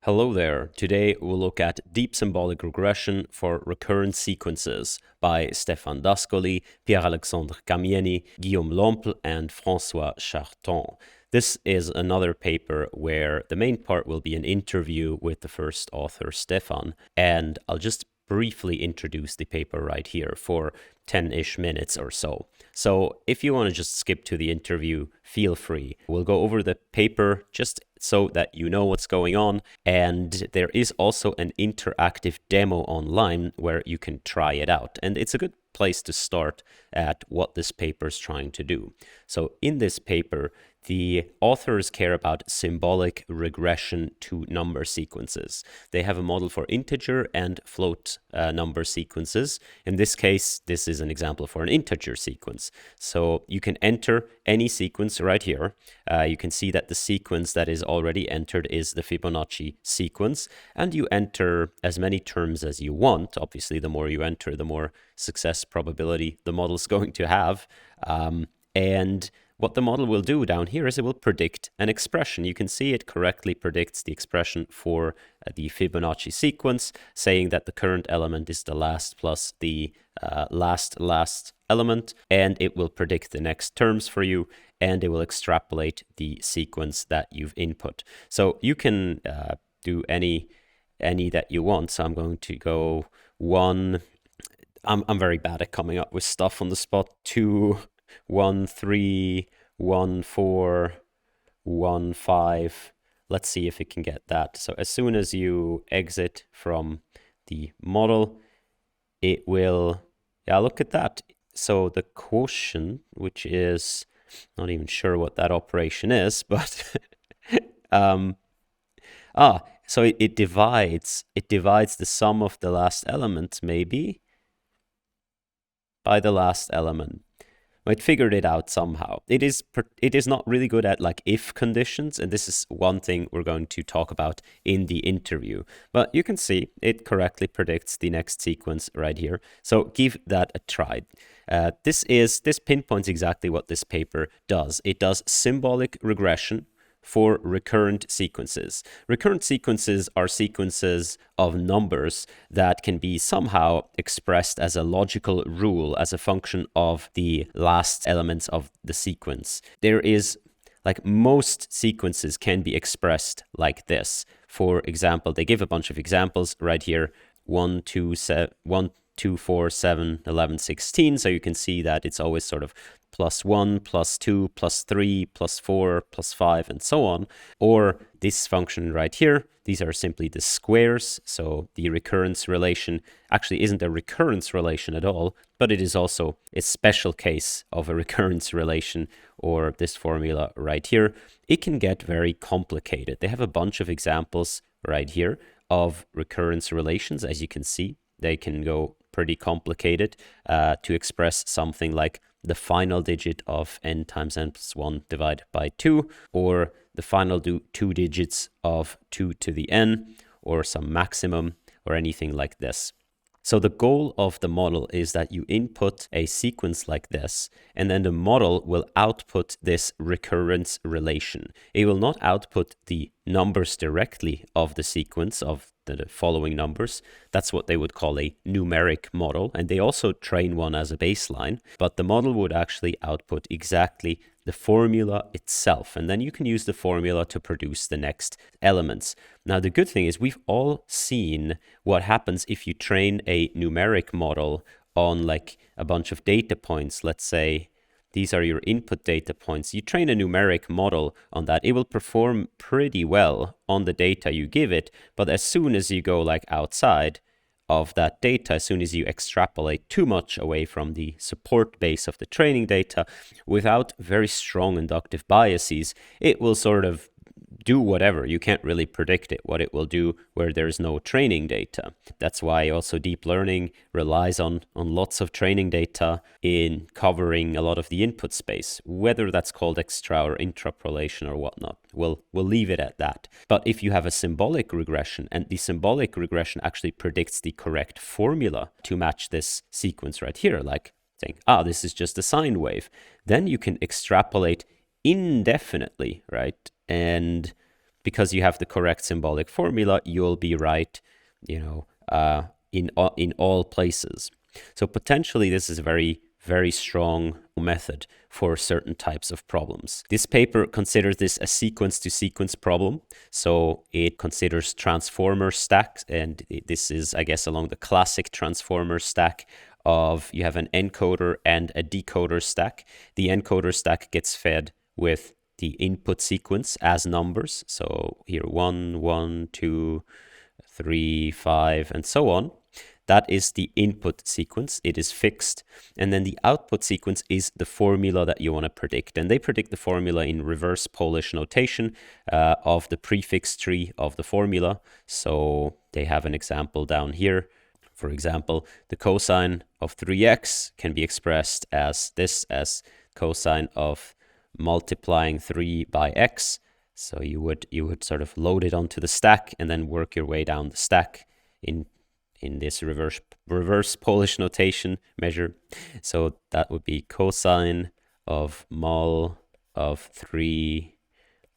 Hello there. Today we'll look at Deep Symbolic Regression for Recurrent Sequences by Stéphane Dascoli, Pierre-Alexandre Camieni, Guillaume Lomple, and François Charton. This is another paper where the main part will be an interview with the first author, Stéphane, and I'll just briefly introduce the paper right here for 10-ish minutes or so. So if you want to just skip to the interview, feel free. We'll go over the paper just so that you know what's going on, and there is also an interactive demo online where you can try it out, and it's a good place to start at what this paper is trying to do. So in this paper, the authors care about symbolic regression to number sequences. They have a model for integer and float number sequences. In this case, this is an example for an integer sequence. So you can enter any sequence right here. You can see that the sequence that is already entered is the Fibonacci sequence, and you enter as many terms as you want. Obviously, the more you enter, the more success probability the model is going to have. And what the model will do down here is it will predict an expression. You can see it correctly predicts the expression for the Fibonacci sequence, saying that the current element is the last plus the last element, and it will predict the next terms for you, and it will extrapolate the sequence that you've input. So you can do any that you want. So I'm going to go 1. I'm very bad at coming up with stuff on the spot. 2, 1, 3, 1, 4, 1, 5. Let's see if it can get that. So as soon as you exit from the model, it will, look at that. So the quotient, which is, not even sure what that operation is, but so it divides the sum of the last element, maybe, by the last element. It figured it out somehow. It is not really good at like if conditions, and this is one thing we're going to talk about in the interview. But you can see it correctly predicts the next sequence right here. So give that a try. This pinpoints exactly what this paper does. It does symbolic regression for recurrent sequences. Recurrent sequences are sequences of numbers that can be somehow expressed as a logical rule, as a function of the last elements of the sequence. There is, like, most sequences can be expressed like this. For example, they give a bunch of examples right here, 1, 2, 4, 7, 11, 16. So you can see that it's always sort of +1, +2, +3, +4, +5, and so on. Or this function right here, these are simply the squares. So the recurrence relation actually isn't a recurrence relation at all, but it is also a special case of a recurrence relation, or this formula right here. It can get very complicated. They have a bunch of examples right here of recurrence relations. As you can see, they can go pretty complicated to express something like the final digit of n times n plus 1 divided by 2, or the final two digits of 2 to the n, or some maximum, or anything like this. So the goal of the model is that you input a sequence like this, and then the model will output this recurrence relation. It will not output the numbers directly of the sequence of the following numbers. That's what they would call a numeric model, and they also train one as a baseline, but the model would actually output exactly the formula itself, and then you can use the formula to produce the next elements. Now, the good thing is we've all seen what happens if you train a numeric model on like a bunch of data points. Let's say these are your input data points. You train a numeric model on that, it will perform pretty well on the data you give it, but as soon as you go like outside of that data, as soon as you extrapolate too much away from the support base of the training data without very strong inductive biases, it will sort of do whatever. You can't really predict it, what it will do where there's no training data. That's why also deep learning relies on lots of training data in covering a lot of the input space, whether that's called extra or intrapolation or whatnot. We'll leave it at that. But if you have a symbolic regression, and the symbolic regression actually predicts the correct formula to match this sequence right here, like saying, this is just a sine wave, then you can extrapolate indefinitely, right? And because you have the correct symbolic formula, you'll be right, in all places. So potentially this is a very, very strong method for certain types of problems. This paper considers this a sequence-to-sequence problem. So it considers transformer stacks, and this is, I guess, along the classic transformer stack of you have an encoder and a decoder stack. The encoder stack gets fed with the input sequence as numbers. So here 1, 1, 2, 3, 5, and so on. That is the input sequence. It is fixed. And then the output sequence is the formula that you want to predict. And they predict the formula in reverse Polish notation of the prefix tree of the formula. So they have an example down here. For example, the cosine of 3x can be expressed as this, as cosine of multiplying 3 by x. So you would sort of load it onto the stack and then work your way down the stack in this reverse Polish notation measure. So that would be cosine of mul of 3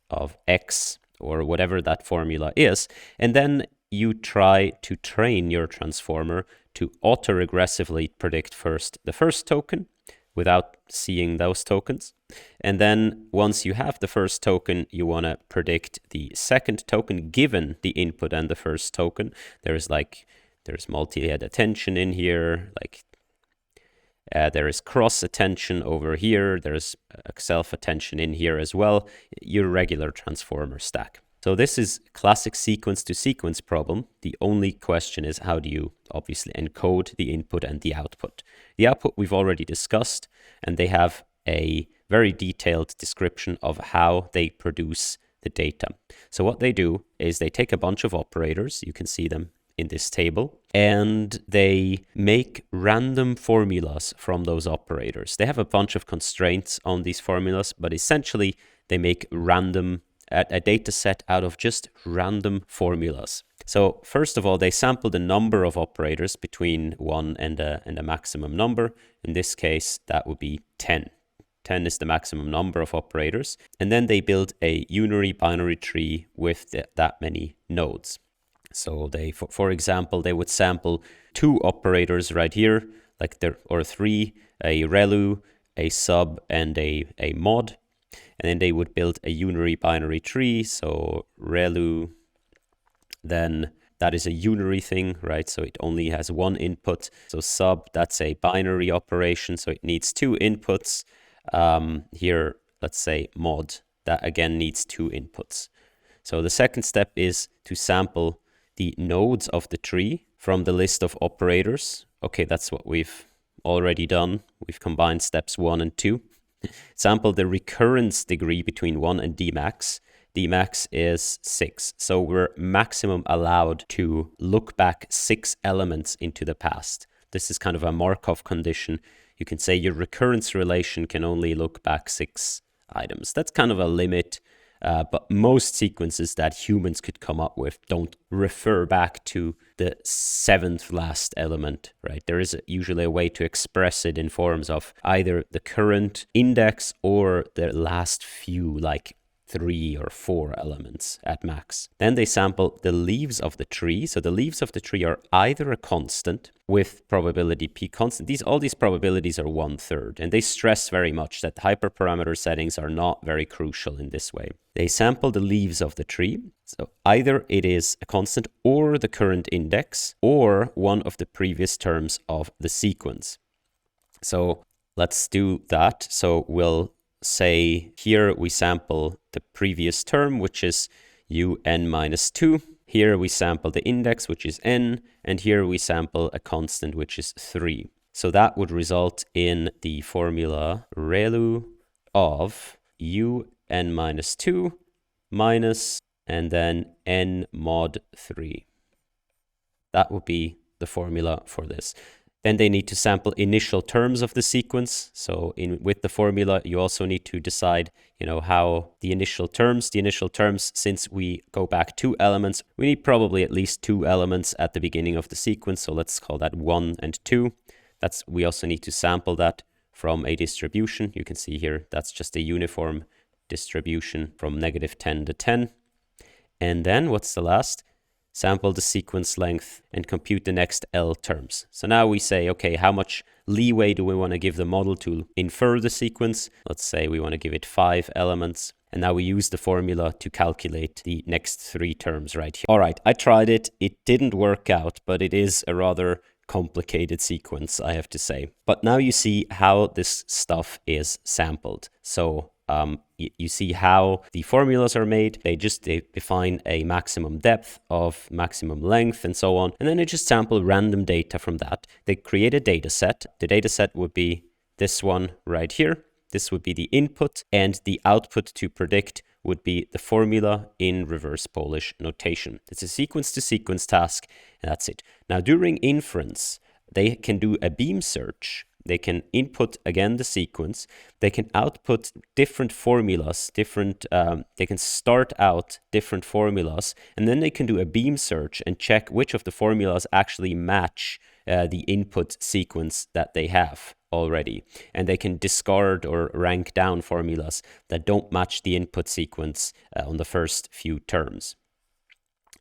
of x, or whatever that formula is. And then you try to train your transformer to autoregressively predict the first token without seeing those tokens. And then once you have the first token, you want to predict the second token given the input and the first token. There's multi-head attention in here, there is cross attention over here, there's self attention in here as well, your regular transformer stack. So this is classic sequence-to-sequence problem. The only question is, how do you obviously encode the input and the output? The output we've already discussed, and they have a very detailed description of how they produce the data. So what they do is they take a bunch of operators, you can see them in this table, and they make random formulas from those operators. They have a bunch of constraints on these formulas, but essentially they make a data set out of just random formulas. So first of all, they sample the number of operators between 1 and a maximum number. In this case, that would be 10. 10 is the maximum number of operators. And then they build a unary binary tree with that many nodes. So they, for example, they would sample 2 operators right here, or 3, a ReLU, a sub, and a mod. And then they would build a unary binary tree. So ReLU, then that is a unary thing, right? So it only has 1 input. So sub, that's a binary operation. So it needs 2 inputs. Here, let's say mod, that again needs 2 inputs. So the second step is to sample the nodes of the tree from the list of operators. Okay, that's what we've already done. We've combined steps 1 and 2. Sample the recurrence degree between 1 and Dmax. Dmax is 6. So we're maximum allowed to look back 6 elements into the past. This is kind of a Markov condition. You can say your recurrence relation can only look back 6 items. That's kind of a limit. But most sequences that humans could come up with don't refer back to the 7th last element, right? There is usually a way to express it in forms of either the current index or the last few, like 3 or 4 elements at max. Then they sample the leaves of the tree. So the leaves of the tree are either a constant with probability p constant. All these probabilities are 1/3, and they stress very much that hyperparameter settings are not very crucial in this way. They sample the leaves of the tree. So either it is a constant or the current index or one of the previous terms of the sequence. So let's do that. So we'll say here we sample the previous term, which is un-2. Here we sample the index, which is n, and here we sample a constant, which is 3. So that would result in the formula ReLU of un-2 minus, and then n mod 3. That would be the formula for this. Then they need to sample initial terms of the sequence. So with the formula, you also need to decide, how the initial terms, since we go back 2 elements, we need probably at least 2 elements at the beginning of the sequence. So let's call that 1 and 2. We also need to sample that from a distribution. You can see here, that's just a uniform distribution from -10 to 10. And then what's the last? Sample the sequence length and compute the next L terms. So now we say, okay, how much leeway do we want to give the model to infer the sequence? Let's say we want to give it 5 elements. And now we use the formula to calculate the next 3 terms right here. All right, I tried it. It didn't work out, but it is a rather complicated sequence, I have to say. But now you see how this stuff is sampled. So you see how the formulas are made. They define a maximum depth of maximum length and so on. And then they just sample random data from that. They create a data set. The data set would be this one right here. This would be the input, and the output to predict would be the formula in reverse Polish notation. It's a sequence-to-sequence task, and that's it. Now, during inference, they can do a beam search. They can input, again, the sequence. They can output different formulas, they can start out different formulas, and then they can do a beam search and check which of the formulas actually match the input sequence that they have already. And they can discard or rank down formulas that don't match the input sequence on the first few terms.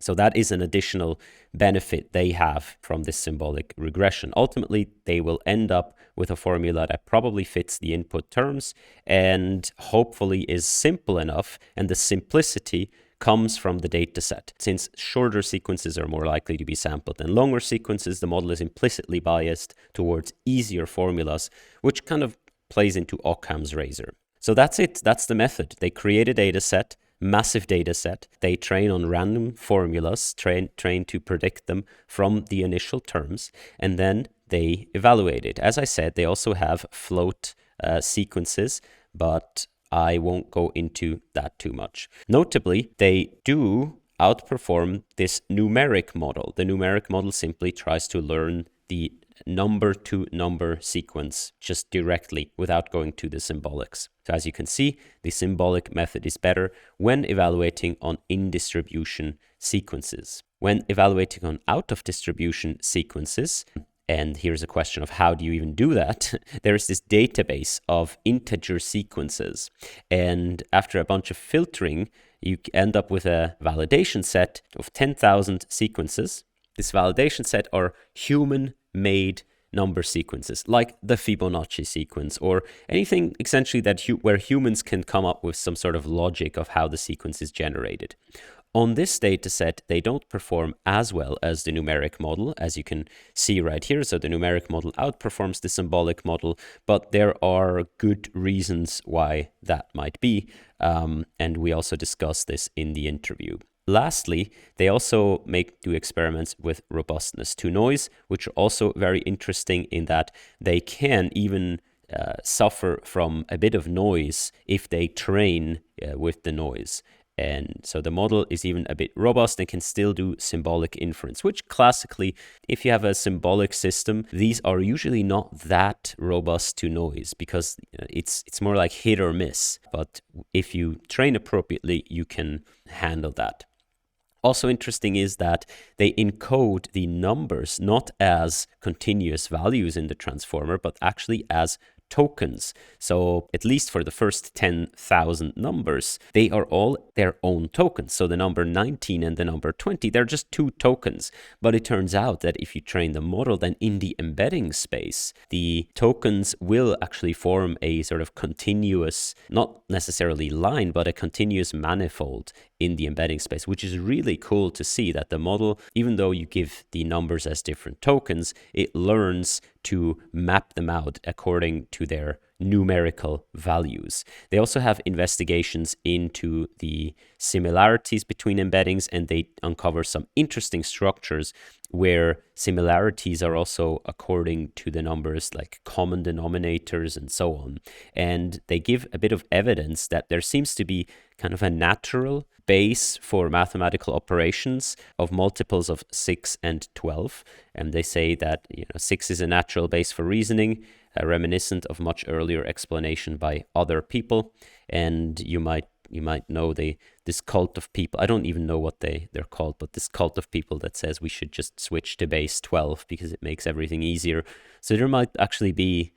So that is an additional benefit they have from this symbolic regression. Ultimately, they will end up with a formula that probably fits the input terms and hopefully is simple enough, and the simplicity comes from the data set. Since shorter sequences are more likely to be sampled than longer sequences, the model is implicitly biased towards easier formulas, which kind of plays into Occam's razor. So that's it. That's the method. They create a data set, massive data set. They train on random formulas, train to predict them from the initial terms, and then they evaluate it. As I said, they also have float sequences, but I won't go into that too much. Notably, they do outperform this numeric model. The numeric model simply tries to learn the number-to-number sequence just directly without going to the symbolics. So as you can see, the symbolic method is better when evaluating on in-distribution sequences. When evaluating on out-of-distribution sequences, and here's a question of how do you even do that? There's this database of integer sequences. And after a bunch of filtering, you end up with a validation set of 10,000 sequences. This validation set are human-made number sequences, like the Fibonacci sequence, or anything essentially that where humans can come up with some sort of logic of how the sequence is generated. On this data set, they don't perform as well as the numeric model, as you can see right here. So the numeric model outperforms the symbolic model, but there are good reasons why that might be. And we also discuss this in the interview. Lastly, they also do experiments with robustness to noise, which are also very interesting in that they can even suffer from a bit of noise if they train with the noise. And so the model is even a bit robust and can still do symbolic inference, which classically, if you have a symbolic system, these are usually not that robust to noise because it's more like hit or miss. But if you train appropriately, you can handle that. Also interesting is that they encode the numbers not as continuous values in the transformer, but actually as tokens. So at least for the first 10,000 numbers, they are all their own tokens. So the number 19 and the number 20, they're just two tokens. But it turns out that if you train the model, then in the embedding space, the tokens will actually form a sort of continuous, not necessarily line, but a continuous manifold in the embedding space, which is really cool to see that the model, even though you give the numbers as different tokens, it learns to map them out according to their numerical values. They also have investigations into the similarities between embeddings, and they uncover some interesting structures where similarities are also according to the numbers, like common denominators and so on. And they give a bit of evidence that there seems to be kind of a natural base for mathematical operations of multiples of 6 and 12. And they say that 6 is a natural base for reasoning, reminiscent of much earlier explanation by other people. And you might know this cult of people. I don't even know what they're called, but this cult of people that says we should just switch to base 12 because it makes everything easier. So there might actually be,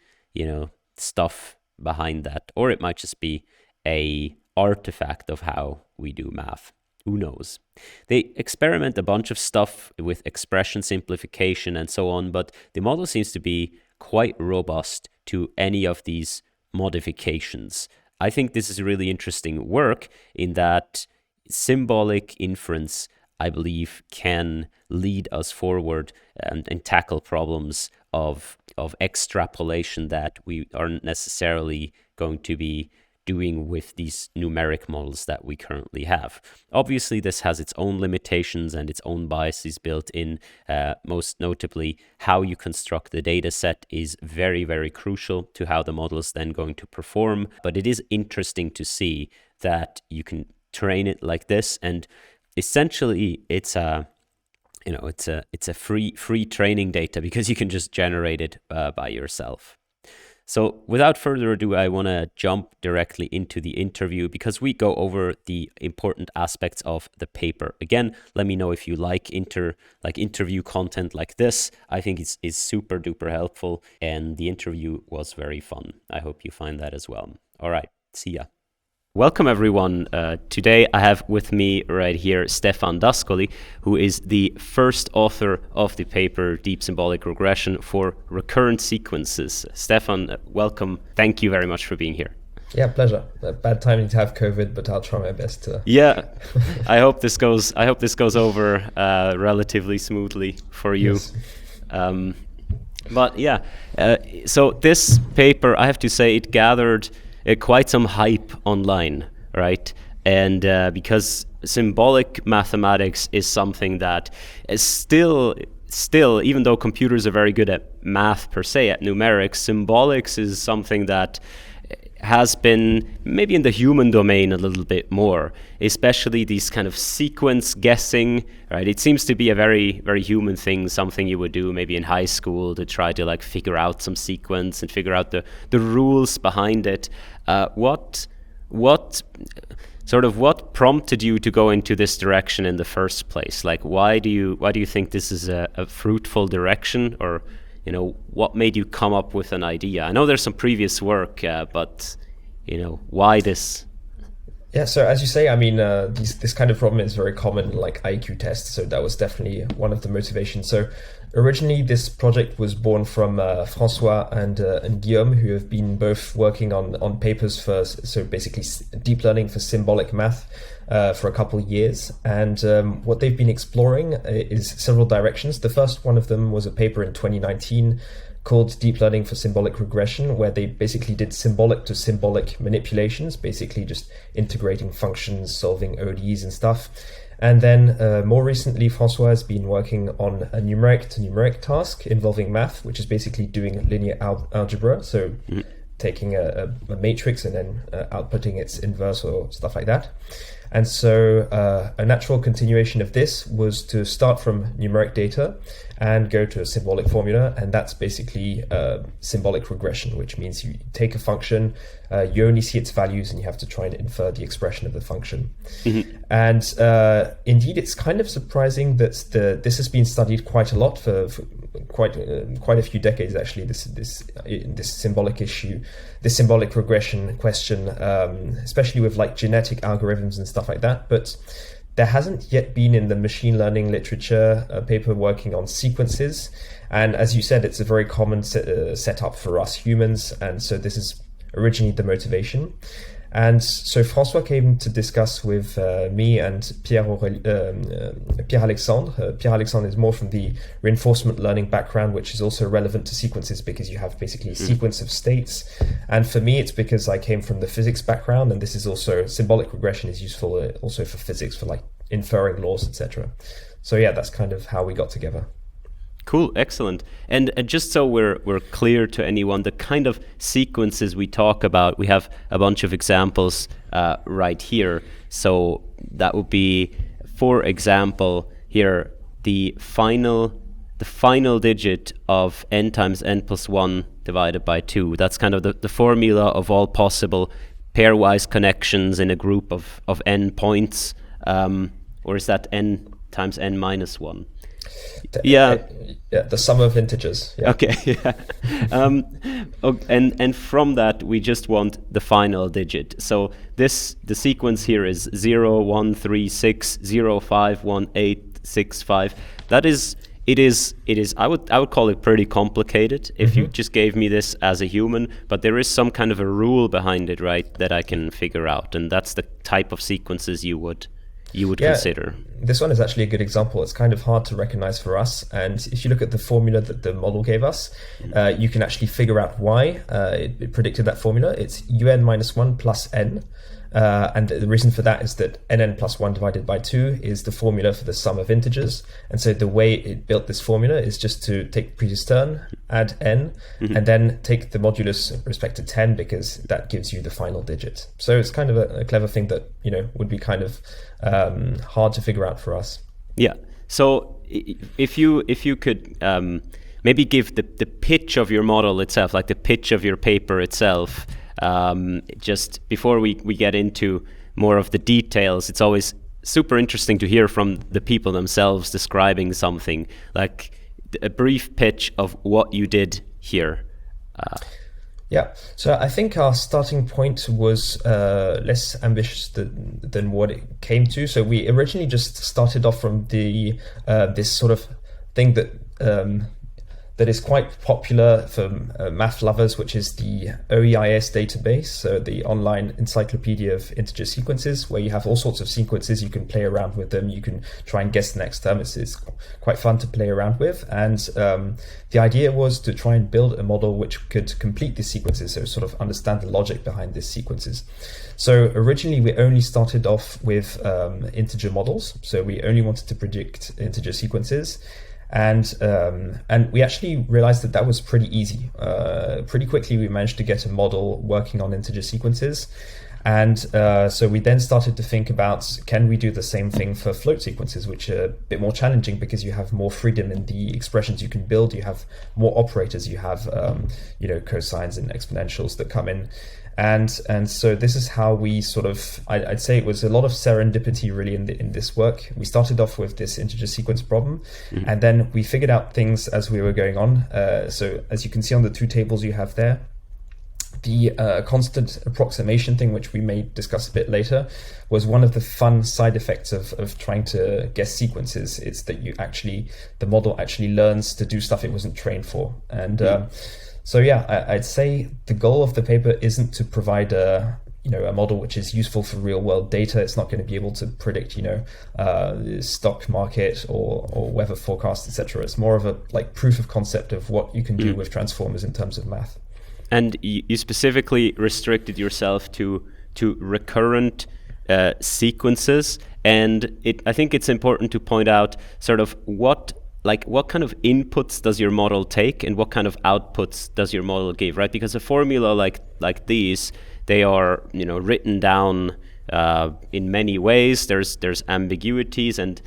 stuff behind that, or it might just be a artifact of how we do math. Who knows? They experiment a bunch of stuff with expression simplification and so on, but the model seems to be quite robust to any of these modifications. I think this is really interesting work in that symbolic inference, I believe, can lead us forward and tackle problems of extrapolation that we aren't necessarily going to be doing with these numeric models that we currently have. Obviously, this has its own limitations and its own biases built in. Most notably, how you construct the data set is very, very crucial to how the model is then going to perform. But it is interesting to see that you can train it like this, and essentially it's a free training data because you can just generate it by yourself. So without further ado, I want to jump directly into the interview because we go over the important aspects of the paper. Again, let me know if you like interview content like this. I think it's super duper helpful, and the interview was very fun. I hope you find that as well. All right, see ya. Welcome everyone. Today I have with me right here Stefan Dascoli, who is the first author of the paper Deep Symbolic Regression for Recurrent Sequences. Stefan, welcome. Thank you very much for being here. Yeah, pleasure. Bad timing to have COVID, but I'll try my best to. Yeah, I hope this goes over relatively smoothly for you. Yes. But yeah, so this paper, I have to say, it gathered quite some hype online, right? And because symbolic mathematics is something that is still, even though computers are very good at math per se, at numerics, symbolics is something that has been maybe in the human domain a little bit more, especially these kind of sequence guessing, right? It seems to be a very, very human thing, something you would do maybe in high school to try to like figure out some sequence and figure out the rules behind it. What prompted you to go into this direction in the first place? Like, why do you think this is a fruitful direction, or what made you come up with an idea? I know there's some previous work, but why this? Yeah, so as you say, I mean, this kind of problem is very common, like IQ tests. So that was definitely one of the motivations. So originally, this project was born from Francois and Guillaume, who have been both working on papers for basically deep learning for symbolic math for a couple of years. And what they've been exploring is several directions. The first one of them was a paper in 2019 called Deep Learning for Symbolic Regression, where they basically did symbolic to symbolic manipulations, basically just integrating functions, solving ODEs and stuff. And then more recently, Francois has been working on a numeric to numeric task involving math, which is basically doing linear algebra. So taking a matrix and then outputting its inverse or stuff like that. And so a natural continuation of this was to start from numeric data and go to a symbolic formula. And that's basically symbolic regression, which means you take a function, you only see its values, and you have to try and infer the expression of the function. Mm-hmm. And indeed, it's kind of surprising that this has been studied quite a lot for quite a few decades, actually, this symbolic issue, this symbolic regression question, especially with like genetic algorithms and stuff like that. But there hasn't yet been in the machine learning literature a paper working on sequences. And as you said, it's a very common setup for us humans. And so this is originally the motivation. And so Francois came to discuss with me and Pierre-Alexandre. Pierre-Alexandre is more from the reinforcement learning background, which is also relevant to sequences because you have basically a sequence of states. And for me, it's because I came from the physics background, and this is also, symbolic regression is useful also for physics, for like inferring laws, etc. So yeah, that's kind of how we got together. Cool, excellent. And just so we're clear to anyone, the kind of sequences we talk about, we have a bunch of examples right here. So that would be, for example, here the final digit of n times n plus 1 divided by 2. That's kind of the formula of all possible pairwise connections in a group of n points, or is that n times n minus 1? Yeah. Yeah, the sum of integers. Yeah. Okay. Yeah. And from that we just want the final digit. So the sequence here is 0 1 3 6 0 5 1 8 6 5. That is. It is. I would call it pretty complicated if you just gave me this as a human, but there is some kind of a rule behind it, right, that I can figure out, and that's the type of sequences you would consider. This one is actually a good example. It's kind of hard to recognize for us, and if you look at the formula that the model gave us, you can actually figure out why it predicted that formula. It's un minus 1 plus n. And the reason for that is that nn plus 1 divided by 2 is the formula for the sum of integers. And so the way it built this formula is just to take previous term, add n, and then take the modulus with respect to 10, because that gives you the final digit. So it's kind of a clever thing that, would be kind of hard to figure out for us. Yeah. So if you could maybe give the pitch of your model itself, like the pitch of your paper itself, just before we get into more of the details, it's always super interesting to hear from the people themselves describing something, like a brief pitch of what you did here. Yeah, so I think our starting point was less ambitious than what it came to. So we originally just started off from the this sort of thing that is quite popular for math lovers, which is the OEIS database, so the online encyclopedia of integer sequences, where you have all sorts of sequences. You can play around with them. You can try and guess the next term. It's quite fun to play around with. And the idea was to try and build a model which could complete these sequences, so sort of understand the logic behind these sequences. So originally we only started off with integer models. So we only wanted to predict integer sequences. And we actually realized that was pretty easy. Pretty quickly, we managed to get a model working on integer sequences. And so we then started to think about, can we do the same thing for float sequences, which are a bit more challenging because you have more freedom in the expressions you can build. You have more operators. You have cosines and exponentials that come in. And so this is how we sort of, I'd say it was a lot of serendipity really in this work. We started off with this integer sequence problem, and then we figured out things as we were going on. So as you can see on the two tables you have there, the constant approximation thing, which we may discuss a bit later, was one of the fun side effects of trying to guess sequences. It's that the model actually learns to do stuff it wasn't trained for. And so yeah, I'd say the goal of the paper isn't to provide a model which is useful for real world data. It's not going to be able to predict, stock market or weather forecast, etc. It's more of a proof of concept of what you can do with transformers in terms of math. And you specifically restricted yourself to recurrent sequences, and I think it's important to point out sort of what kind of inputs does your model take and what kind of outputs does your model give, right? Because a formula like these, they are written down in many ways. There's ambiguities, and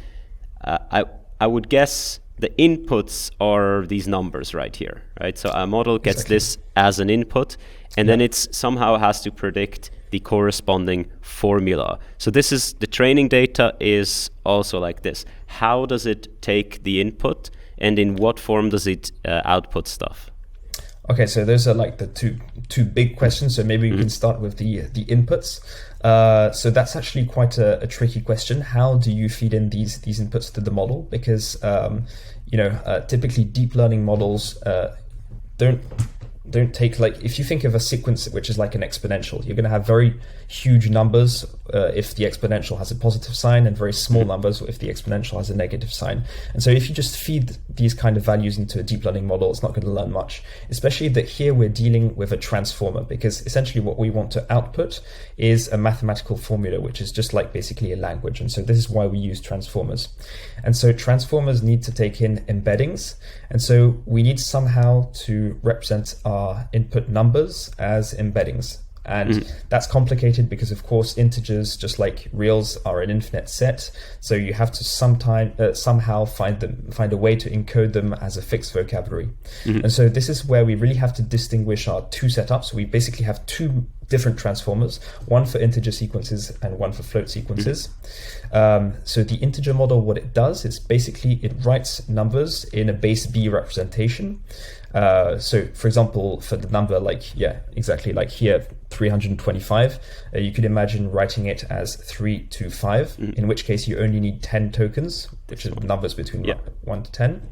I would guess the inputs are these numbers right here, right? So a model gets this as an input, and then it somehow has to predict the corresponding formula. So this is the training data is also like this. How does it take the input, and in what form does it output stuff? Okay, so those are the two big questions. So maybe we can start with the inputs. So that's actually quite a tricky question. How do you feed in these inputs to the model? Because typically deep learning models don't take, if you think of a sequence which is like an exponential, you're going to have very huge numbers if the exponential has a positive sign, and very small numbers if the exponential has a negative sign. And so if you just feed these kind of values into a deep learning model, it's not going to learn much, especially that here we're dealing with a transformer, because essentially what we want to output is a mathematical formula, which is just basically a language. And so this is why we use transformers. And so transformers need to take in embeddings. And so we need somehow to represent our input numbers as embeddings. And that's complicated because, of course, integers, just like reals, are an infinite set. So you have to somehow find a way to encode them as a fixed vocabulary. And so this is where we really have to distinguish our two setups. We basically have two different transformers, one for integer sequences and one for float sequences. So the integer model, what it does is basically it writes numbers in a base B representation. So for example, for the number exactly like here, 325, you could imagine writing it as 325, in which case you only need 10 tokens, which are numbers between 1 to 10.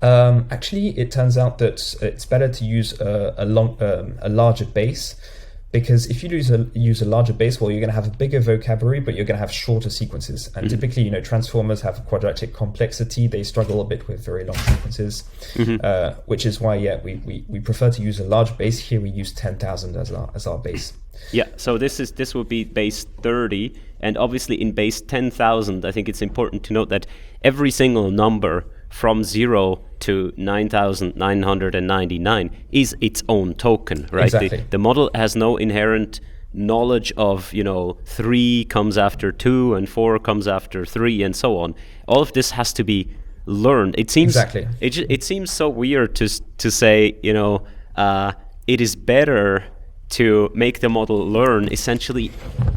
Actually, it turns out that it's better to use a larger base, because if you use a larger base, well, you're going to have a bigger vocabulary, but you're going to have shorter sequences. And typically, transformers have quadratic complexity. They struggle a bit with very long sequences, which is why, we prefer to use a large base. Here we use 10,000 as our base. Yeah, so this would be base 30, and obviously in base 10,000, I think it's important to note that every single number from 0 to 9,999 is its own token, right? Exactly. The model has no inherent knowledge of, 3 comes after 2 and 4 comes after 3 and so on. All of this has to be learned. It seems exactly. It seems so weird to say, it is better to make the model learn essentially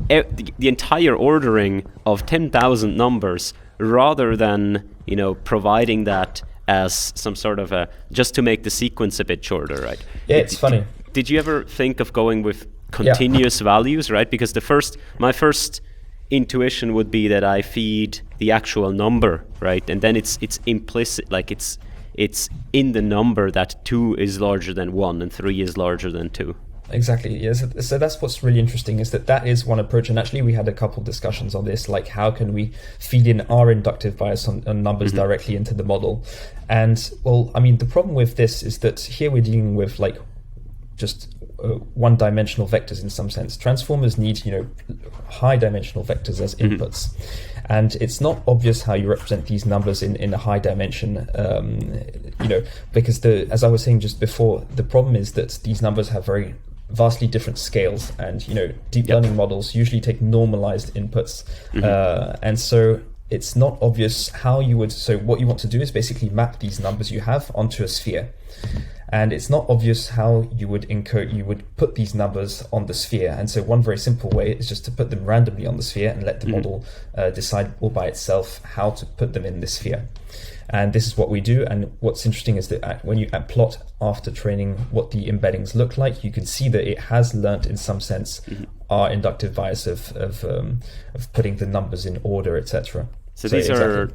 the entire ordering of 10,000 numbers rather than providing that as some sort of just to make the sequence a bit shorter, right? Yeah, it's funny. Did you ever think of going with continuous values, right? Because my first intuition would be that I feed the actual number, right? And then it's implicit, like it's in the number that 2 is larger than 1 and 3 is larger than 2. Exactly. Yes. So that's what's really interesting, is that is one approach. And actually, we had a couple discussions on this, like how can we feed in our inductive bias on numbers directly into the model? And well, I mean, the problem with this is that here we're dealing with like just one-dimensional vectors in some sense. Transformers need high-dimensional vectors as inputs, and it's not obvious how you represent these numbers in a high dimension. Because as I was saying just before, the problem is that these numbers have very vastly different scales, and deep learning models usually take normalized inputs, and so it's not obvious how you would. So what you want to do is basically map these numbers you have onto a sphere. And it's not obvious how you would put these numbers on the sphere. And so one very simple way is just to put them randomly on the sphere and let the model decide all by itself how to put them in the sphere. And this is what we do. And what's interesting is that when you plot after training what the embeddings look like, you can see that it has learnt in some sense our inductive bias of putting the numbers in order, etc. So these are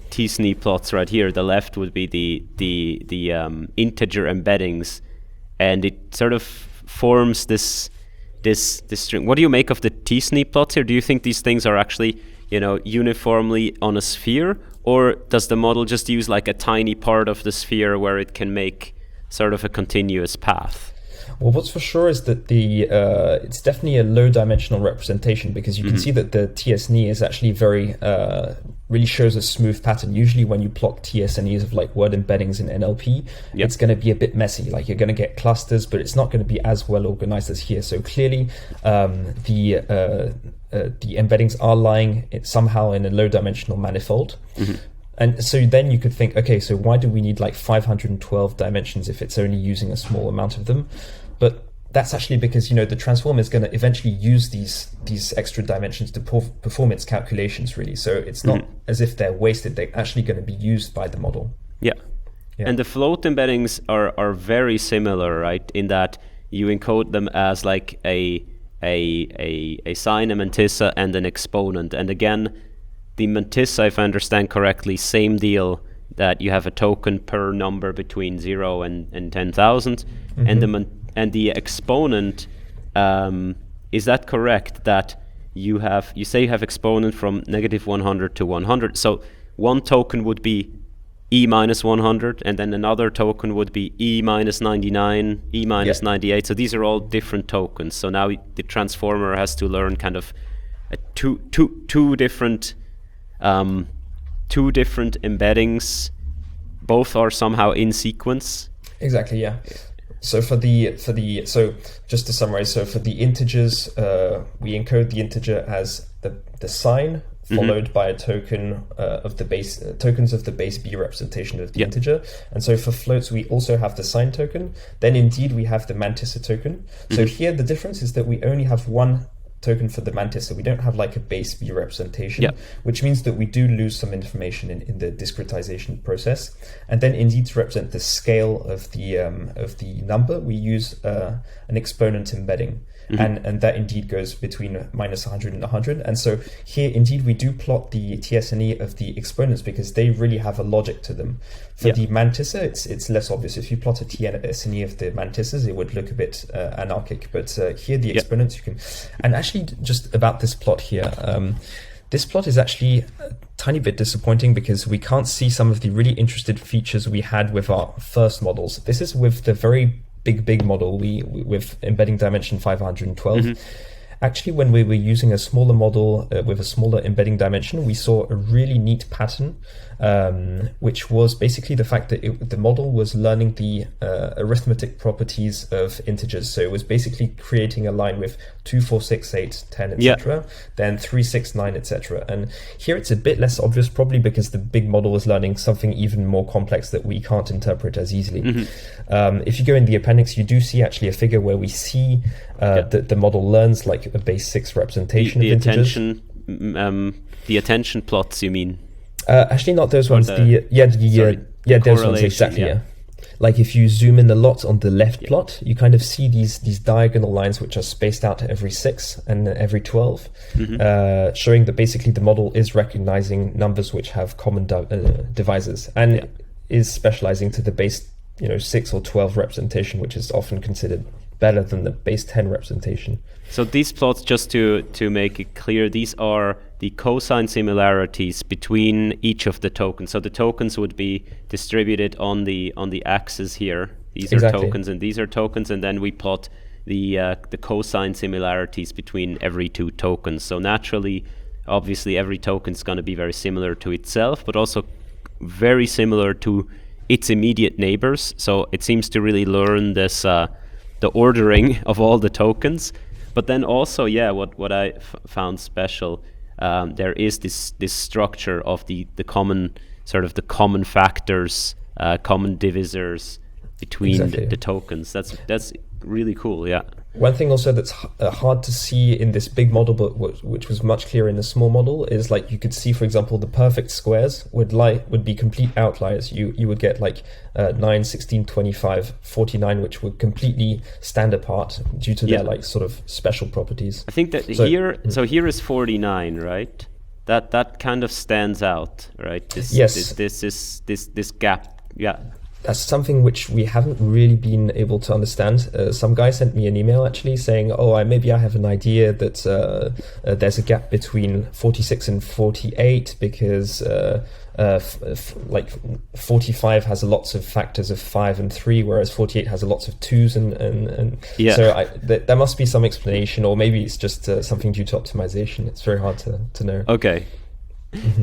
T-SNE plots right here. The left would be the integer embeddings, and it sort of forms this string. What do you make of the T-SNE plots here? Do you think these things are actually uniformly on a sphere, or does the model just use like a tiny part of the sphere where it can make sort of a continuous path? Well, what's for sure is that it's definitely a low-dimensional representation, because you can see that the TSNE is actually really shows a smooth pattern. Usually when you plot TSNEs of like word embeddings in NLP, it's going to be a bit messy. Like you're going to get clusters, but it's not going to be as well organized as here. So clearly the embeddings are lying somehow in a low-dimensional manifold. And so then you could think, okay, so why do we need like 512 dimensions if it's only using a small amount of them? But that's actually because, the transformer is going to eventually use these extra dimensions to perform its calculations, really. So it's not as if they're wasted. They're actually going to be used by the model. Yeah. And the float embeddings are very similar, right? In that you encode them as like a sine, a mantissa, and an exponent. And again, the mantissa, if I understand correctly, same deal, that you have a token per number between 0 and 10,000. And the exponent, is that correct, that you say you have exponent from -100 to 100? So one token would be e minus 100, and then another token would be e minus 99, e minus 98. So these are all different tokens. So now the transformer has to learn kind of two different embeddings. Both are somehow in sequence. Exactly. Yeah. So so just to summarize, so for the integers, we encode the integer as the sine followed by a token of the base tokens of the base B representation of the integer. And so for floats, we also have the sign token. Then indeed we have the mantissa token. So here the difference is that we only have one token for the mantissa. We don't have like a base B representation, which means that we do lose some information in the discretization process. And then indeed to represent the scale of the number, we use an exponent embedding. And that indeed goes between -100 and 100. And so here, indeed, we do plot the TSNE of the exponents because they really have a logic to them. For the mantissa, it's less obvious. If you plot a TSNE of the mantissas, it would look a bit anarchic. But here, the exponents, you can... And actually, just about this plot here, this plot is actually a tiny bit disappointing because we can't see some of the really interesting features we had with our first models. This is with the very big model with embedding dimension 512. Actually, when we were using a smaller model with a smaller embedding dimension, we saw a really neat pattern, which was basically the fact that the model was learning the arithmetic properties of integers. So it was basically creating a line with 2, 4, 6, 8, 10, etc., then 3, 6, 9, etc. And here it's a bit less obvious, probably because the big model was learning something even more complex that we can't interpret as easily. If you go in the appendix, you do see actually a figure where we see that the model learns like a base 6 representation of integers. The attention plots, you mean? Actually, not those ones. Those ones exactly. Yeah. Like if you zoom in a lot on the left plot, you kind of see these diagonal lines which are spaced out every 6 and every 12, showing that basically the model is recognizing numbers which have common divisors and is specializing to the base 6 or 12 representation, which is often considered better than the base 10 representation. So these plots, just to make it clear, these are the cosine similarities between each of the tokens. So the tokens would be distributed on the axis here. These are tokens and these are tokens, and then we plot the cosine similarities between every two tokens. So naturally, obviously, every token is going to be very similar to itself, but also very similar to its immediate neighbors. So it seems to really learn this the ordering of all the tokens. But then also, what I found special, there is this structure of the common common factors, common divisors between the tokens. That's really cool. Yeah. One thing also that's hard to see in this big model, but which was much clearer in the small model, is like you could see, for example, the perfect squares would be complete outliers. You would get like 9, 16, 25, 49, which would completely stand apart due to their like sort of special properties. I think that here is 49, right? That kind of stands out, right? This gap. Yeah. That's something which we haven't really been able to understand. Some guy sent me an email actually saying, maybe I have an idea that there's a gap between 46 and 48 because like 45 has lots of factors of 5 and 3, whereas 48 has lots of 2s and so there must be some explanation, or maybe it's just something due to optimization. It's very hard to know. Okay.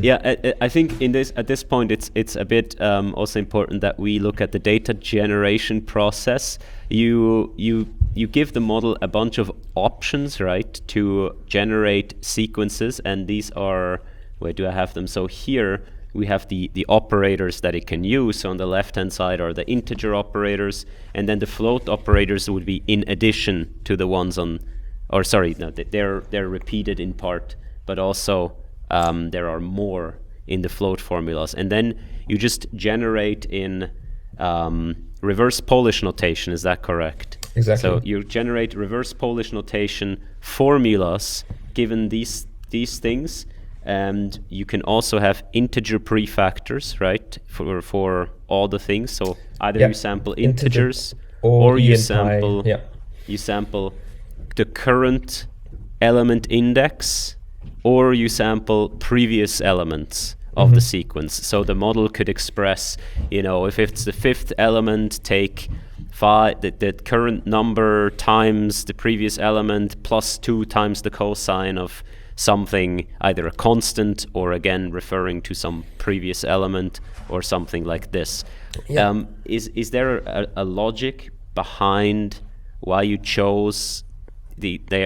Yeah, I think at this point it's a bit also important that we look at the data generation process. You give the model a bunch of options, right, to generate sequences, and these are, where do I have them? So here we have the operators that it can use. So on the left hand side are the integer operators, and then the float operators would be in addition to the ones they're repeated in part, but also there are more in the float formulas. And then you just generate in reverse Polish notation, is that correct? Exactly. So you generate reverse Polish notation formulas given these things, and you can also have integer prefactors, right, for all the things. So either you sample integers or you sample the current element index, or you sample previous elements of the sequence. So the model could express, if it's the 5th element, take 5, the current number times the previous element plus 2 times the cosine of something, either a constant or again referring to some previous element or something like this. Yeah. Is there a logic behind why you chose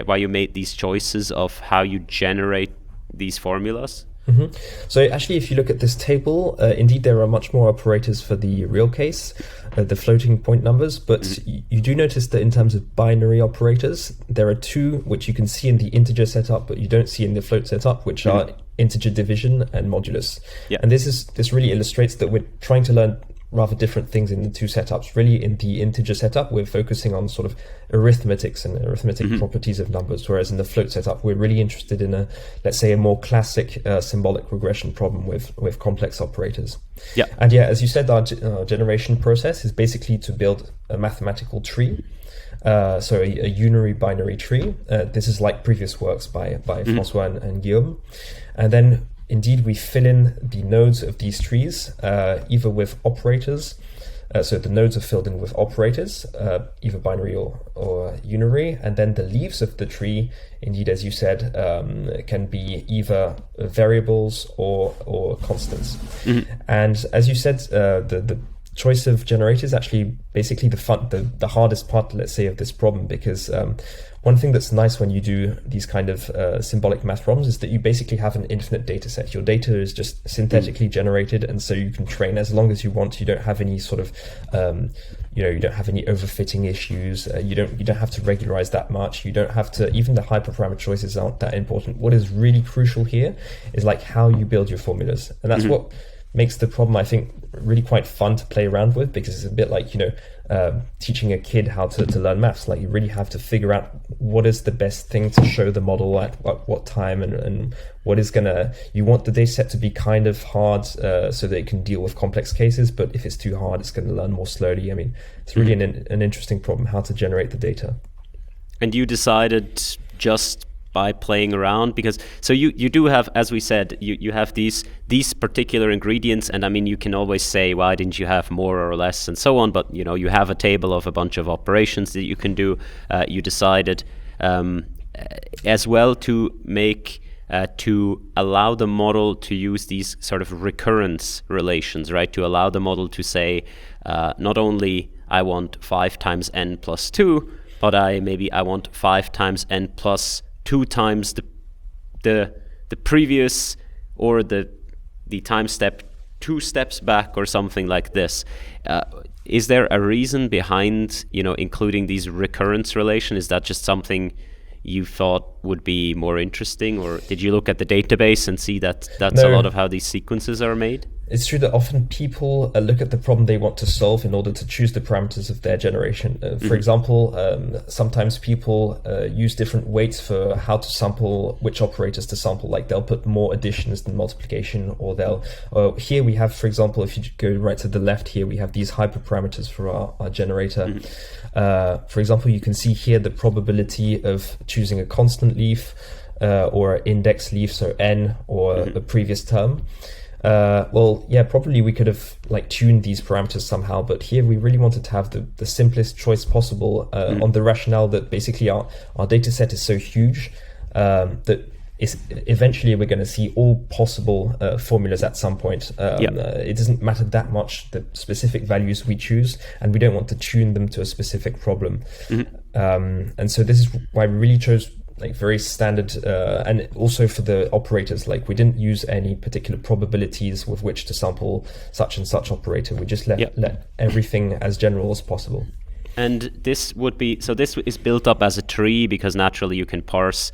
why you made these choices of how you generate these formulas? Mm-hmm. So actually, if you look at this table, indeed there are much more operators for the real case, the floating point numbers, but you do notice that in terms of binary operators, there are two which you can see in the integer setup, but you don't see in the float setup, which are integer division and modulus. Yeah. And this really illustrates that we're trying to learn rather different things in the two setups. Really, in the integer setup, we're focusing on sort of arithmetics and arithmetic properties of numbers, whereas in the float setup, we're really interested in let's say, a more classic symbolic regression problem with complex operators. Yeah. And yeah, as you said, our generation process is basically to build a mathematical tree. So a unary binary tree. This is like previous works by Francois and Guillaume. And then indeed, we fill in the nodes of these trees, either with operators. So the nodes are filled in with operators, either binary or unary. And then the leaves of the tree, indeed, as you said, can be either variables or constants. And as you said, the choice of generator is actually basically the hardest part, let's say, of this problem, because one thing that's nice when you do these kind of symbolic math problems is that you basically have an infinite data set. Your data is just synthetically generated, and so you can train as long as you want. You don't have any sort of you don't have any overfitting issues. You don't have to regularize that much. You don't have to, even the hyperparameter choices aren't that important. What is really crucial here is like how you build your formulas, and that's what makes the problem, I think, really quite fun to play around with, because it's a bit like, teaching a kid how to learn maths. Like, you really have to figure out what is the best thing to show the model at what time, and what is you want the data set to be kind of hard so that it can deal with complex cases, but if it's too hard, it's going to learn more slowly. I mean, it's really an interesting problem, how to generate the data. And you decided just by playing around, because so you do have, as we said, you have these particular ingredients, and I mean, you can always say, why didn't you have more or less and so on, but you have a table of a bunch of operations that you can do. You decided as well to make to allow the model to use these sort of recurrence relations, right? To allow the model to say, not only I want 5 times n plus 2, but I want 5 times n plus 2 times the previous, or the time step 2 steps back, or something like this. Is there a reason behind including these recurrence relation? Is that just something you thought would be more interesting, or did you look at the database and see that that's a lot of how these sequences are made? It's true that often people look at the problem they want to solve in order to choose the parameters of their generation. For example, sometimes people use different weights for how to sample, which operators to sample. Like, they'll put more additions than multiplication, or here we have, for example, if you go right to the left here, we have these hyperparameters for our generator. For example, you can see here the probability of choosing a constant leaf or index leaf, so n, or a previous term. Probably we could have tuned these parameters somehow, but here we really wanted to have the simplest choice possible on the rationale that basically our data set is so huge that eventually we're going to see all possible formulas at some point. It doesn't matter that much the specific values we choose, and we don't want to tune them to a specific problem. And so this is why we really chose very standard, and also for the operators, we didn't use any particular probabilities with which to sample such and such operator. We just let everything as general as possible. And this is built up as a tree, because naturally you can parse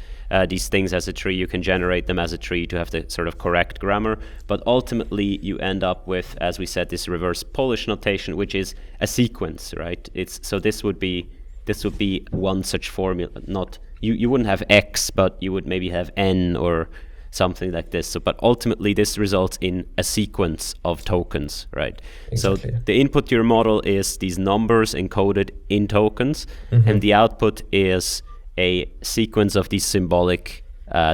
these things as a tree, you can generate them as a tree to have the sort of correct grammar, but ultimately you end up with, as we said, this reverse Polish notation, which is a sequence, right? This would be one such formula. Not you wouldn't have x, but you would maybe have n or something like this. But ultimately this results in a sequence of tokens, right? Exactly. So the input to your model is these numbers encoded in tokens, and the output is a sequence of these symbolic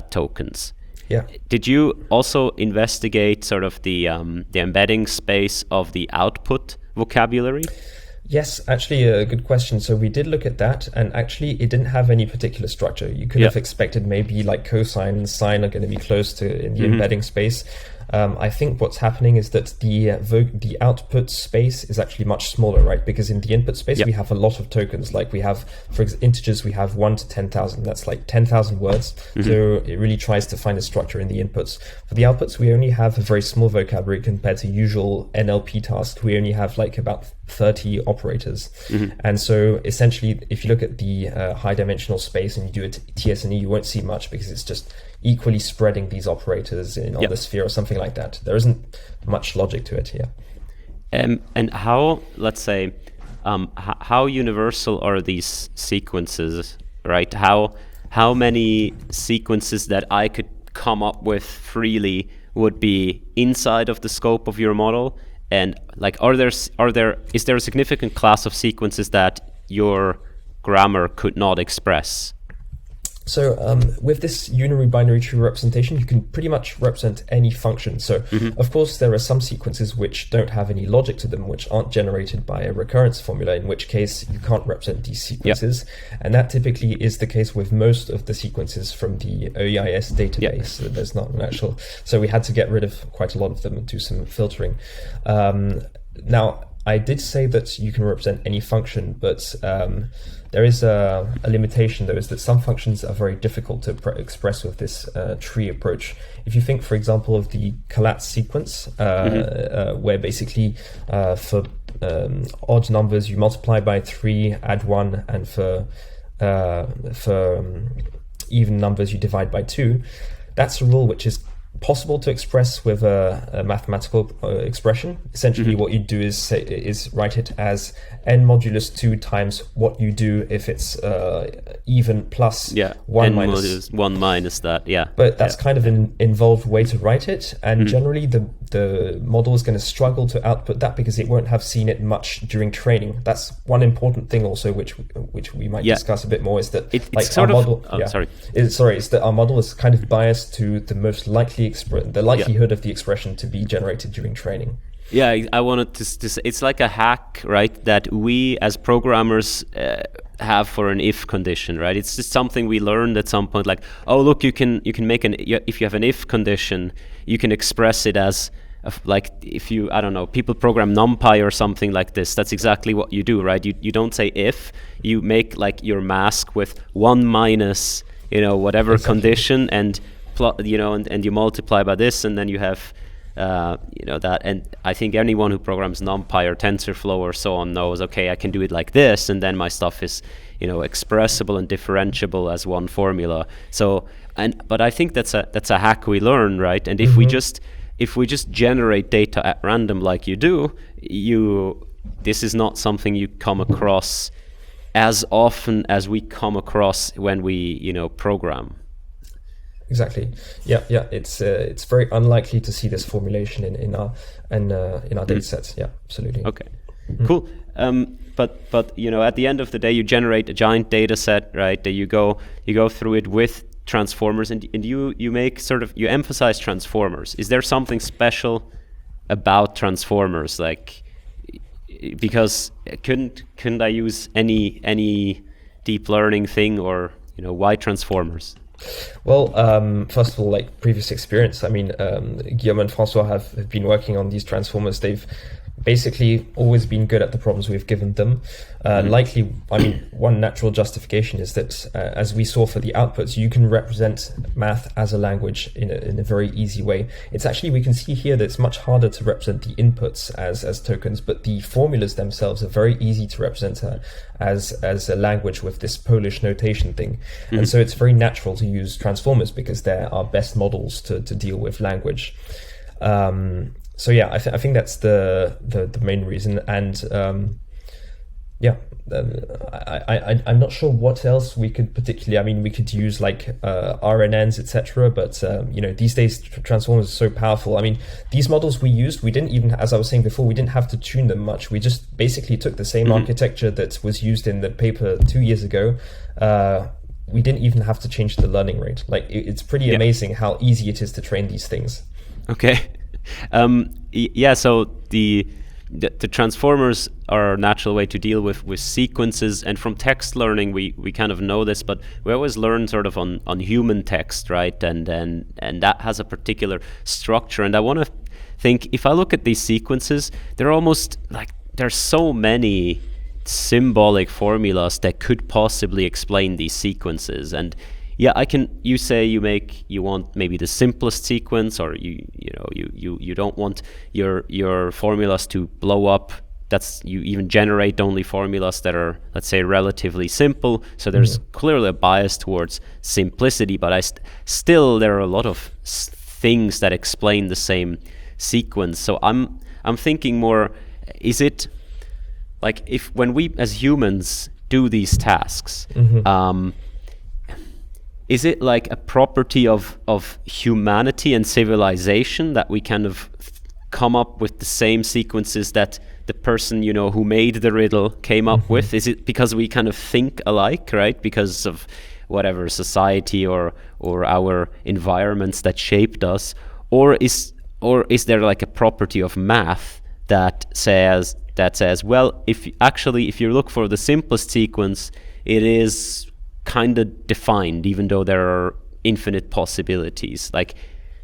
tokens. Yeah. Did you also investigate sort of the embedding space of the output vocabulary? Yes, actually, a good question. So we did look at that, and actually it didn't have any particular structure. You could have expected maybe cosine and sine are going to be close to in the embedding space. I think what's happening is that the output space is actually much smaller, right? Because in the input space, we have a lot of tokens. Like we have, for integers, we have 1 to 10,000. That's like 10,000 words. So it really tries to find a structure in the inputs. For the outputs, we only have a very small vocabulary compared to usual NLP tasks. We only have like about 30 operators. And so essentially, if you look at the high dimensional space and you do a TS&E, you won't see much because it's just equally spreading these operators on the sphere or something like that. There isn't much logic to it here. And how, let's say, how universal are these sequences, right? How many sequences that I could come up with freely would be inside of the scope of your model? And like, is there a significant class of sequences that your grammar could not express? So with this unary binary tree representation, you can pretty much represent any function. So of course, there are some sequences which don't have any logic to them, which aren't generated by a recurrence formula, in which case you can't represent these sequences. And that typically is the case with most of the sequences from the OEIS database. So there's not an actual... So we had to get rid of quite a lot of them and do some filtering. Now, I did say that you can represent any function, but there is a limitation, though, is that some functions are very difficult to express with this tree approach. If you think, for example, of the collat sequence, where basically for odd numbers you multiply by 3, add 1, and for even numbers you divide by 2, that's a rule which is possible to express with a mathematical expression. Essentially, what you do is write it as n modulus 2 times what you do if it's even plus 1 n minus modulus 1 minus that. But that's kind of an involved way to write it, and generally the model is going to struggle to output that because it won't have seen it much during training. That's one important thing also, which we might discuss a bit more, is that our model. Is that our model is kind of biased to the most likely the likelihood of the expression to be generated during training. Yeah, I wanted to say it's like a hack, right? That we as programmers have for an if condition, right? It's just something we learned at some point. Like, oh, look, you can make if you have an if condition, you can express it as like if you, I don't know, people program NumPy or something like this. That's exactly what you do, right? You don't say if, you make like your mask with 1 minus, whatever condition, and and you multiply by this, and then you have that. And I think anyone who programs NumPy or TensorFlow or so on knows, okay, I can do it like this, and then my stuff is expressible and differentiable as one formula. So but I think that's a hack we learn, right? And if we just generate data at random like you do, this is not something you come across as often as we come across when we program. Exactly. Yeah. It's very unlikely to see this formulation in our data sets. Yeah, absolutely. Okay, cool. But at the end of the day, you generate a giant data set, right? That you go through it with transformers, and you make you emphasize transformers. Is there something special about transformers? Like, because couldn't I use any deep learning thing, or why transformers? Well, first of all, like previous experience, I mean, Guillaume and Francois have been working on these transformers. They've basically always been good at the problems we've given them. Likely, I mean, one natural justification is that, as we saw for the outputs, you can represent math as a language in a very easy way. It's actually, we can see here that it's much harder to represent the inputs as tokens, but the formulas themselves are very easy to represent as a language with this Polish notation thing. And so it's very natural to use transformers because they're our best models to deal with language. So yeah, I think that's the main reason, and I'm not sure what else we could particularly. I mean, we could use like RNNs, etc. But these days transformers are so powerful. I mean, these models we used, we didn't even, as I was saying before, we didn't have to tune them much. We just basically took the same architecture that was used in the paper 2 years ago. We didn't even have to change the learning rate. Like, it's pretty amazing how easy it is to train these things. Okay. So the transformers are a natural way to deal with sequences, and from text learning we kind of know this, but we always learn sort of on human text, right? And that has a particular structure. And I want to think, if I look at these sequences, they're almost like there's so many symbolic formulas that could possibly explain these sequences. And yeah, you say you want maybe the simplest sequence, or you don't want your formulas to blow up. You even generate only formulas that are, let's say, relatively simple. So there's clearly a bias towards simplicity, but still there are a lot of things that explain the same sequence. So I'm thinking more, is it like, if when we as humans do these tasks, is it like a property of humanity and civilization that we kind of come up with the same sequences that the person, who made the riddle came up with? Is it because we kind of think alike, right? Because of whatever society or our environments that shaped us? Or is there like a property of math that says, well, if you look for the simplest sequence, it is kind of defined, even though there are infinite possibilities? Like,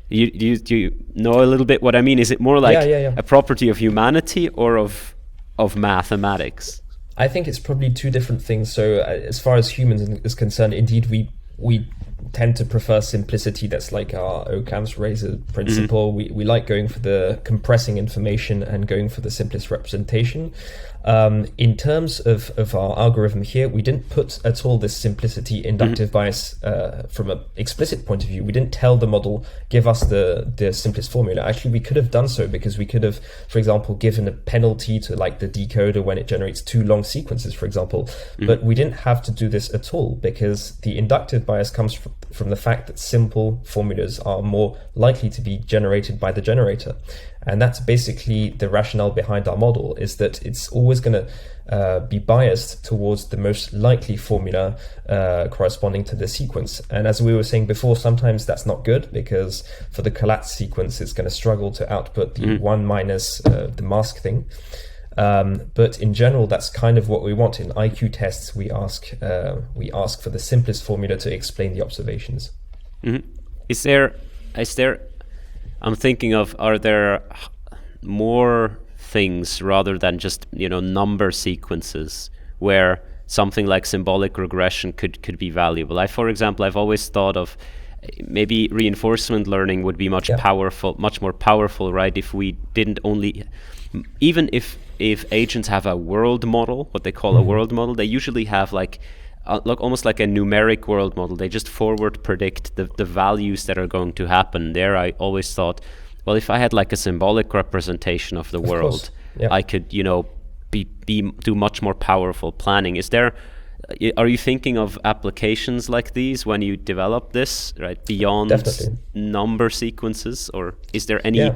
do you know a little bit what I mean? Is it more like a property of humanity or of mathematics? I think it's probably two different things. So as far as humans is concerned, indeed we tend to prefer simplicity. That's like our Occam's razor principle. We like going for the compressing information and going for the simplest representation. In terms of our algorithm here, we didn't put at all this simplicity inductive bias from an explicit point of view. We didn't tell the model, give us the simplest formula. Actually, we could have done so, because we could have, for example, given a penalty to like the decoder when it generates too long sequences, for example. But we didn't have to do this at all, because the inductive bias comes from the fact that simple formulas are more likely to be generated by the generator. And that's basically the rationale behind our model, is that it's always going to be biased towards the most likely formula corresponding to the sequence. And as we were saying before, sometimes that's not good, because for the collapsed sequence, it's going to struggle to output the 1 minus the mask thing. But in general, that's kind of what we want. In IQ tests, we ask for the simplest formula to explain the observations. Is there I'm thinking of, are there more things rather than just number sequences where something like symbolic regression could be valuable? For example, I've always thought of maybe reinforcement learning would be much more powerful, right? If we didn't even if agents have a world model, what they call a world model, they usually have like almost like a numeric world model. They just forward predict the values that are going to happen. There, I always thought, well, if I had like a symbolic representation of the world, I could, do much more powerful planning. Are you thinking of applications like these when you develop this, right, beyond number sequences, or is there any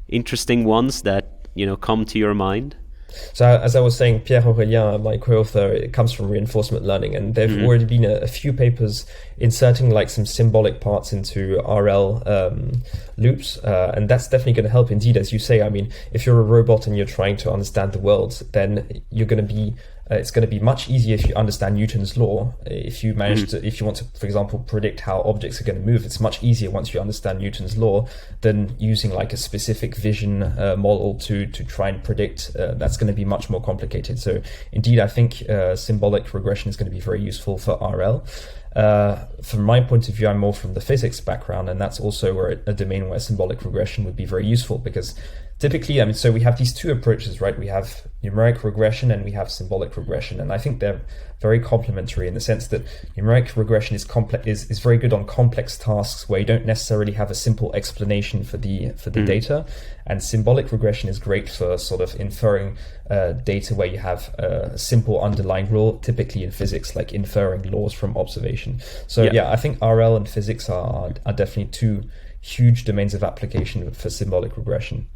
interesting ones that come to your mind? So as I was saying, Pierre Aurélien, my co-author, it comes from reinforcement learning, and there've already been a few papers inserting like some symbolic parts into RL loops, and that's definitely going to help. Indeed, as you say, I mean, if you're a robot and you're trying to understand the world, then you're going to be it's going to be much easier if you understand Newton's law. If you if you want to, for example, predict how objects are going to move, it's much easier once you understand Newton's law than using like a specific vision model to try and predict. That's going to be much more complicated. So indeed, I think symbolic regression is going to be very useful for RL. From my point of view, I'm more from the physics background, and that's also where a domain where symbolic regression would be very useful, because typically, I mean, so we have these two approaches, right? We have numeric regression and we have symbolic regression, and I think they're very complementary in the sense that numeric regression is very good on complex tasks where you don't necessarily have a simple explanation for the data, and symbolic regression is great for sort of inferring data where you have a simple underlying rule, typically in physics, like inferring laws from observation. So I think RL and physics are definitely two huge domains of application for symbolic regression.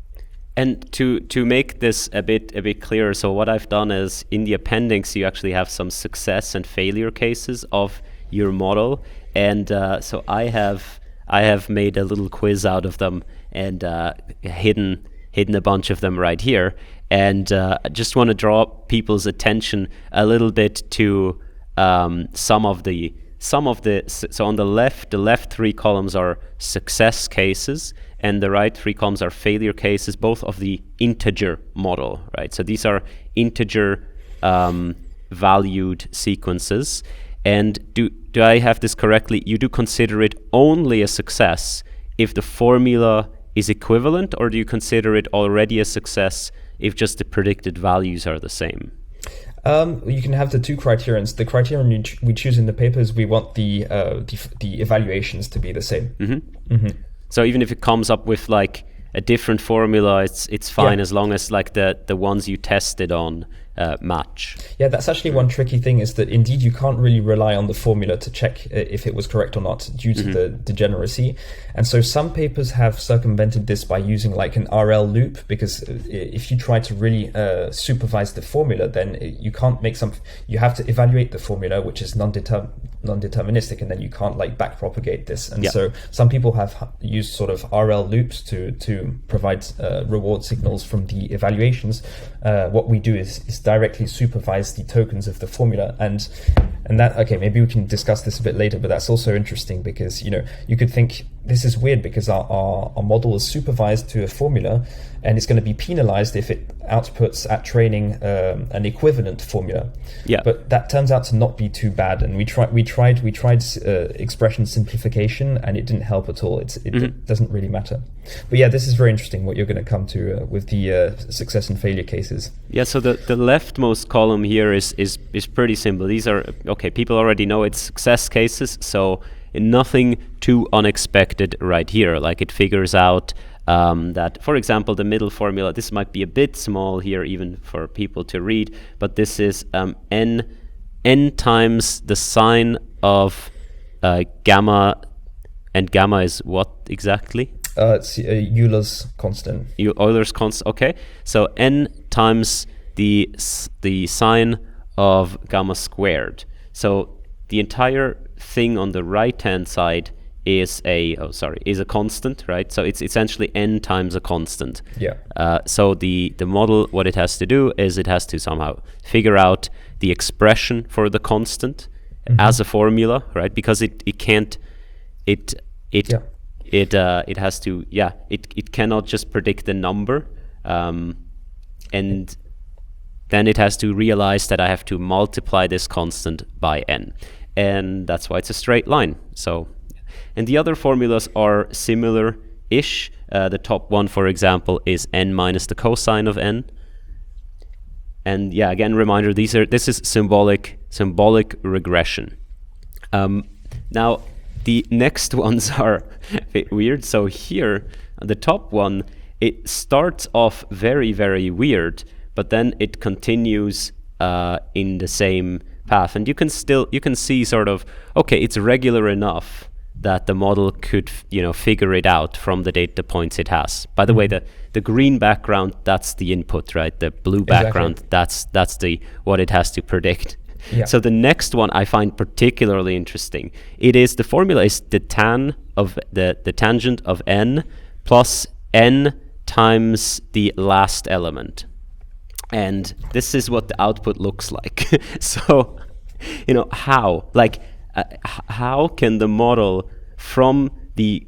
And to make this a bit clearer, so what I've done is in the appendix you actually have some success and failure cases of your model, and so I have made a little quiz out of them and hidden a bunch of them right here. And I just want to draw people's attention a little bit to some of the. So on the left 3 columns are success cases, and the right 3 columns are failure cases, both of the integer model, right? So these are integer valued sequences. And do I have this correctly? You do consider it only a success if the formula is equivalent, or do you consider it already a success if just the predicted values are the same? You can have the 2 criterions. The criterion we choose in the paper is we want the evaluations to be the same. Mm-hmm. Mm-hmm. So even if it comes up with like a different formula, it's fine as long as like the ones you tested on match. Yeah, that's actually one tricky thing, is that indeed you can't really rely on the formula to check if it was correct or not due to the degeneracy. And so some papers have circumvented this by using like an RL loop, because if you try to really supervise the formula, then you can't make you have to evaluate the formula, which is non-deterministic, and then you can't like backpropagate this. And so some people have used sort of RL loops to provide reward signals from the evaluations. What we do is directly supervise the tokens of the formula, and that, okay, maybe we can discuss this a bit later, but that's also interesting because, you know, you could think this is weird because our model is supervised to a formula, and it's going to be penalized if it outputs at training an equivalent formula. Yeah. But that turns out to not be too bad, and we tried expression simplification, and it didn't help at all. It doesn't really matter. But yeah, this is very interesting what you're going to come to with the success and failure cases. Yeah. So the leftmost column here is pretty simple. These are okay. People already know it's success cases, so nothing too unexpected right here. Like it figures out that, for example, the middle formula, this might be a bit small here even for people to read, but this is n times the sine of gamma, and gamma is what exactly? It's Euler's constant. Euler's constant, okay. So n times the sine of gamma squared. So the entire thing on the right-hand side is a constant, right? So it's essentially n times a constant. Yeah. So the model, what it has to do is it has to somehow figure out the expression for the constant as a formula, right? Because it cannot just predict the number, and then it has to realize that I have to multiply this constant by n, and that's why it's a straight line. So, and the other formulas are similar-ish. The top one, for example, is n minus the cosine of n. And yeah, again, reminder: this is symbolic regression. Now, the next ones are a bit weird. So here, the top one, it starts off very, very weird, but then it continues in the same path, and you can see sort of, okay, it's regular enough that the model could figure it out from the data points it has. By the way, the green background, that's the input, right? The blue background, that's the what it has to predict. Yeah. So the next one I find particularly interesting. The formula is the tangent of n plus n times the last element. And this is what the output looks like. So, how can the model from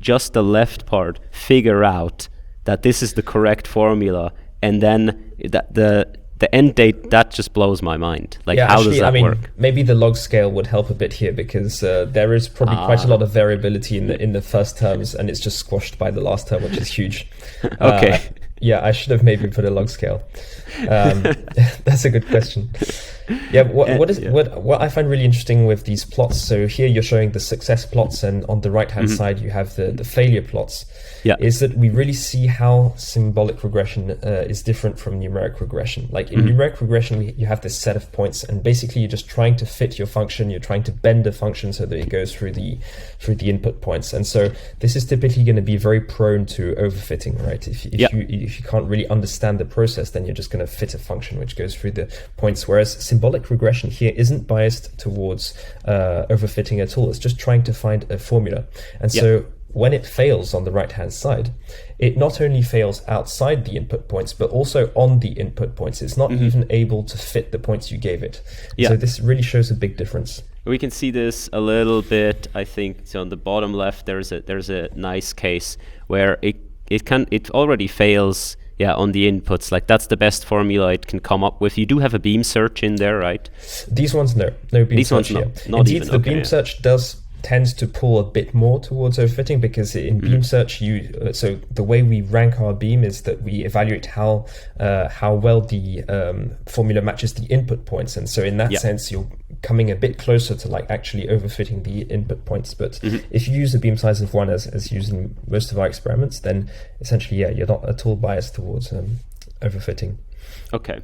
just the left part figure out that this is the correct formula, and then the end date, that just blows my mind. How does that work? Maybe the log scale would help a bit here, because there is probably quite a lot of variability in the first terms, and it's just squashed by the last term, which is huge. Okay. I should have maybe put a log scale. That's a good question. Yeah, what I find really interesting with these plots, so here you're showing the success plots, and on the right-hand side you have the failure plots, is that we really see how symbolic regression is different from numeric regression. Like in numeric regression, you have this set of points, and basically you're just trying to fit your function, you're trying to bend the function so that it goes through the input points. And so this is typically going to be very prone to overfitting, right? If you can't really understand the process, then you're just going to fit a function which goes through the points, whereas symbolic regression here isn't biased towards overfitting at all. It's just trying to find a formula. And so when it fails on the right-hand side, it not only fails outside the input points, but also on the input points. It's not even able to fit the points you gave it. So this really shows a big difference. We can see this a little bit, I think. So on the bottom left, there's a nice case where it already fails. Yeah, on the inputs, like that's the best formula it can come up with. You do have a beam search in there, right? These ones, no beam search here. Indeed, the beam search tends to pull a bit more towards overfitting, because in beam search, so the way we rank our beam is that we evaluate how well the formula matches the input points, and so in that sense, you're coming a bit closer to like actually overfitting the input points. But if you use a beam size of 1 as used in most of our experiments, then essentially, you're not at all biased towards overfitting. Okay.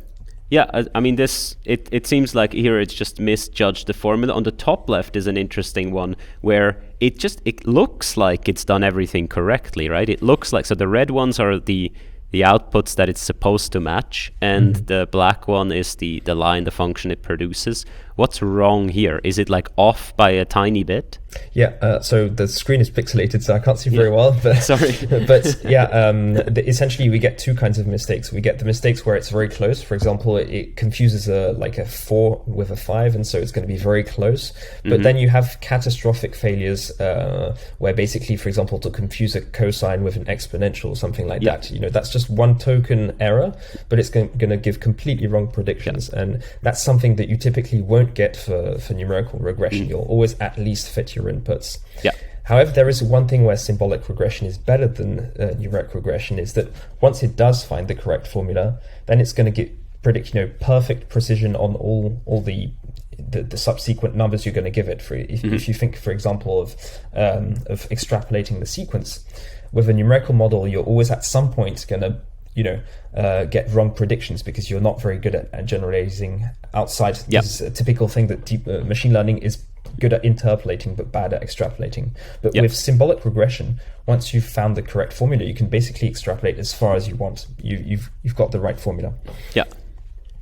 Yeah, I mean, it seems like here it's just misjudged the formula. On the top left is an interesting one where it looks like it's done everything correctly, right? It looks like, so the red ones are the outputs that it's supposed to match, and the black one is the line, the function it produces. What's wrong here? Is it like off by a tiny bit? Yeah, so the screen is pixelated, so I can't see very well. But sorry. But essentially we get two kinds of mistakes. We get the mistakes where it's very close. For example, it confuses a 4 with a 5, and so it's going to be very close. But then you have catastrophic failures where basically, for example, to confuse a cosine with an exponential or something like that. That's just one token error, but it's going to give completely wrong predictions, and that's something that you typically won't get for numerical regression. You'll always at least fit your inputs. However, there is one thing where symbolic regression is better than numeric regression, is that once it does find the correct formula, then it's going to predict perfect precision on all the subsequent numbers you're going to give it. If you think, for example, of extrapolating the sequence with a numerical model, you're always at some point going to get wrong predictions because you're not very good at generalizing outside. This is a typical thing that deep machine learning is good at interpolating but bad at extrapolating. But with symbolic regression, once you've found the correct formula, you can basically extrapolate as far as you want. You've got the right formula. Yeah.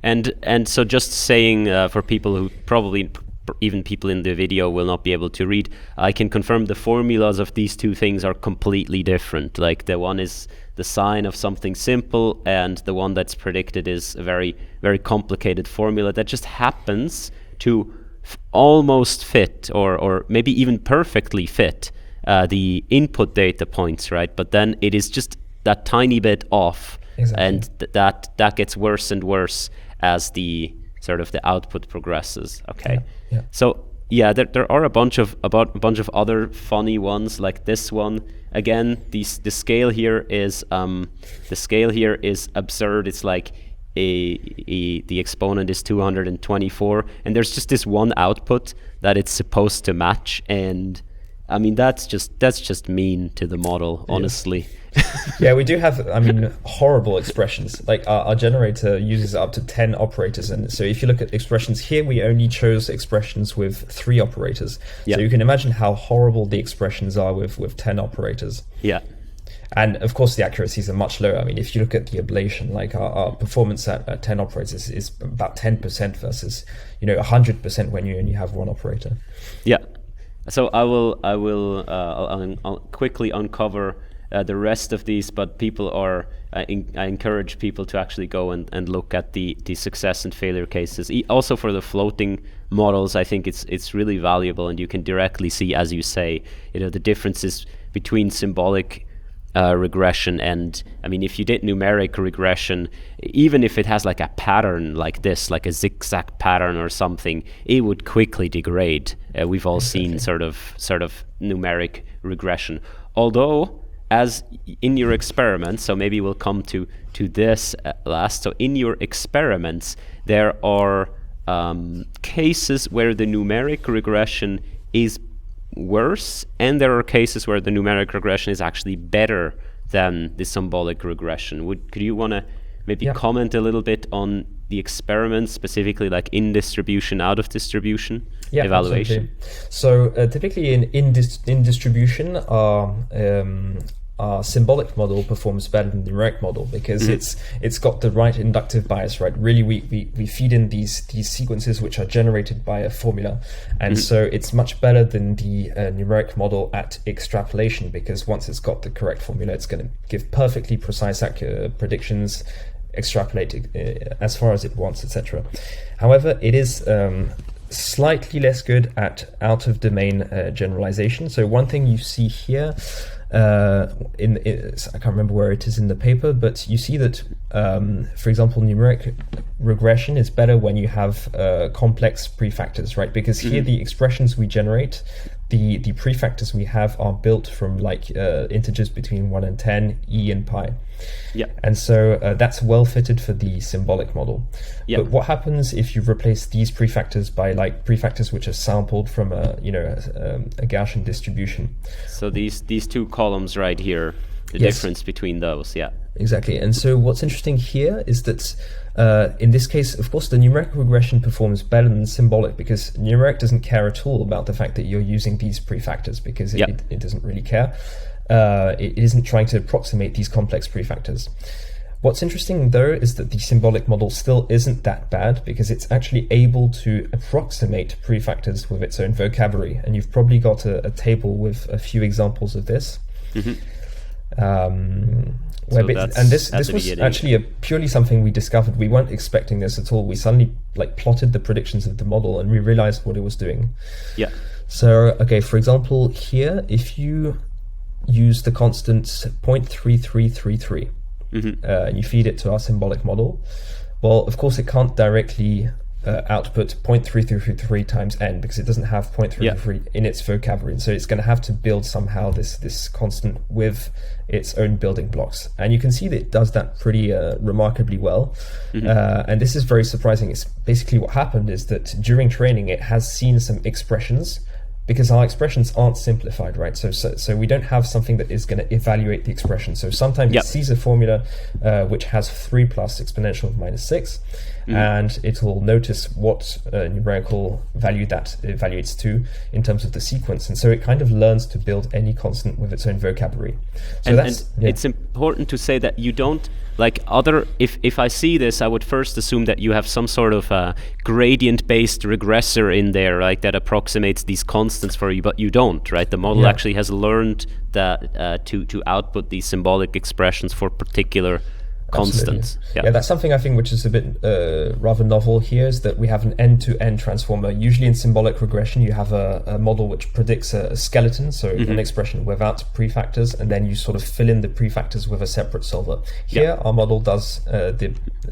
And so just saying for people who probably, even people in the video, will not be able to read, I can confirm the formulas of these two things are completely different. Like the one is the sign of something simple, and the one that's predicted is a very, very complicated formula that just happens to almost fit or maybe even perfectly fit the input data points, right? But then it is just that tiny bit off. Exactly. And that gets worse and worse as the sort of the output progresses. Okay. Yeah. So there are a bunch of other funny ones like this one. Again, the scale here is absurd. It's like the exponent is 224, and there's just this one output that it's supposed to match, and I mean that's just mean to the model, honestly. Yeah, we do have, horrible expressions. Like our generator uses up to 10 operators, and so if you look at expressions here, we only chose expressions with 3 operators. So you can imagine how horrible the expressions are with 10 operators. Yeah. And of course, the accuracies are much lower. I mean, if you look at the ablation, like our performance at 10 operators is about 10% versus 100% when you only have 1 operator. Yeah. So I'll quickly uncover the rest of these, but I encourage people to actually go and look at the success and failure cases. Also for the floating models, I think it's really valuable, and you can directly see, as you say, the differences between symbolic regression and, if you did numeric regression, even if it has like a pattern like this, like a zigzag pattern or something, it would quickly degrade. We've all seen sort of numeric regression. Although, as in your experiments, so maybe we'll come to this last. So in your experiments, there are cases where the numeric regression is worse, and there are cases where the numeric regression is actually better than the symbolic regression. Could you want to maybe comment a little bit on the experiments, specifically like in distribution, out of distribution evaluation? Absolutely. So typically in distribution, our our symbolic model performs better than the numeric model because it's got the right inductive bias, right? Really, we feed in these sequences which are generated by a formula, and so it's much better than the numeric model at extrapolation, because once it's got the correct formula, it's going to give perfectly precise, accurate predictions, extrapolate as far as it wants, etc. However, it is slightly less good at out-of-domain generalization. So one thing you see here, I can't remember where it is in the paper, but you see that, for example, numeric regression is better when you have complex prefactors, right? Because here the expressions we generate, the prefactors we have are built from like integers between 1 and 10, e and pi. Yeah. And so that's well fitted for the symbolic model. Yeah. But what happens if you replace these prefactors by like prefactors which are sampled from a Gaussian distribution? So these two columns right here, the difference between those, yeah. Exactly. And so what's interesting here is that in this case, of course, the numeric regression performs better than symbolic, because numeric doesn't care at all about the fact that you're using these prefactors, because it doesn't really care. It isn't trying to approximate these complex prefactors. What's interesting, though, is that the symbolic model still isn't that bad, because it's actually able to approximate prefactors with its own vocabulary. And you've probably got a table with a few examples of this. This was actually purely something we discovered. We weren't expecting this at all. We suddenly plotted the predictions of the model, and we realized what it was doing. Yeah. So, okay, for example, here, if you use the constant 0.3333 and you feed it to our symbolic model, well, of course, it can't directly output 0.3333 times n, because it doesn't have 0.33 in its vocabulary. And so it's going to have to build somehow this constant with its own building blocks. And you can see that it does that pretty remarkably well. And this is very surprising. It's basically what happened is that during training, it has seen some expressions, because our expressions aren't simplified, right? So we don't have something that is going to evaluate the expression. So sometimes it sees a formula which has 3 plus exponential of minus 6, and it will notice what numerical value that evaluates to in terms of the sequence. And so it kind of learns to build any constant with its own vocabulary. So it's important to say that you don't, if I see this, I would first assume that you have some sort of gradient-based regressor in there, right, that approximates these constants for you, but you don't, right? The model actually has learned that to output these symbolic expressions for particular constants. Yeah, that's something I think which is a bit rather novel here, is that we have an end-to-end transformer. Usually in symbolic regression, you have a model which predicts a skeleton, so an expression without prefactors, and then you sort of fill in the prefactors with a separate solver. Here, our model does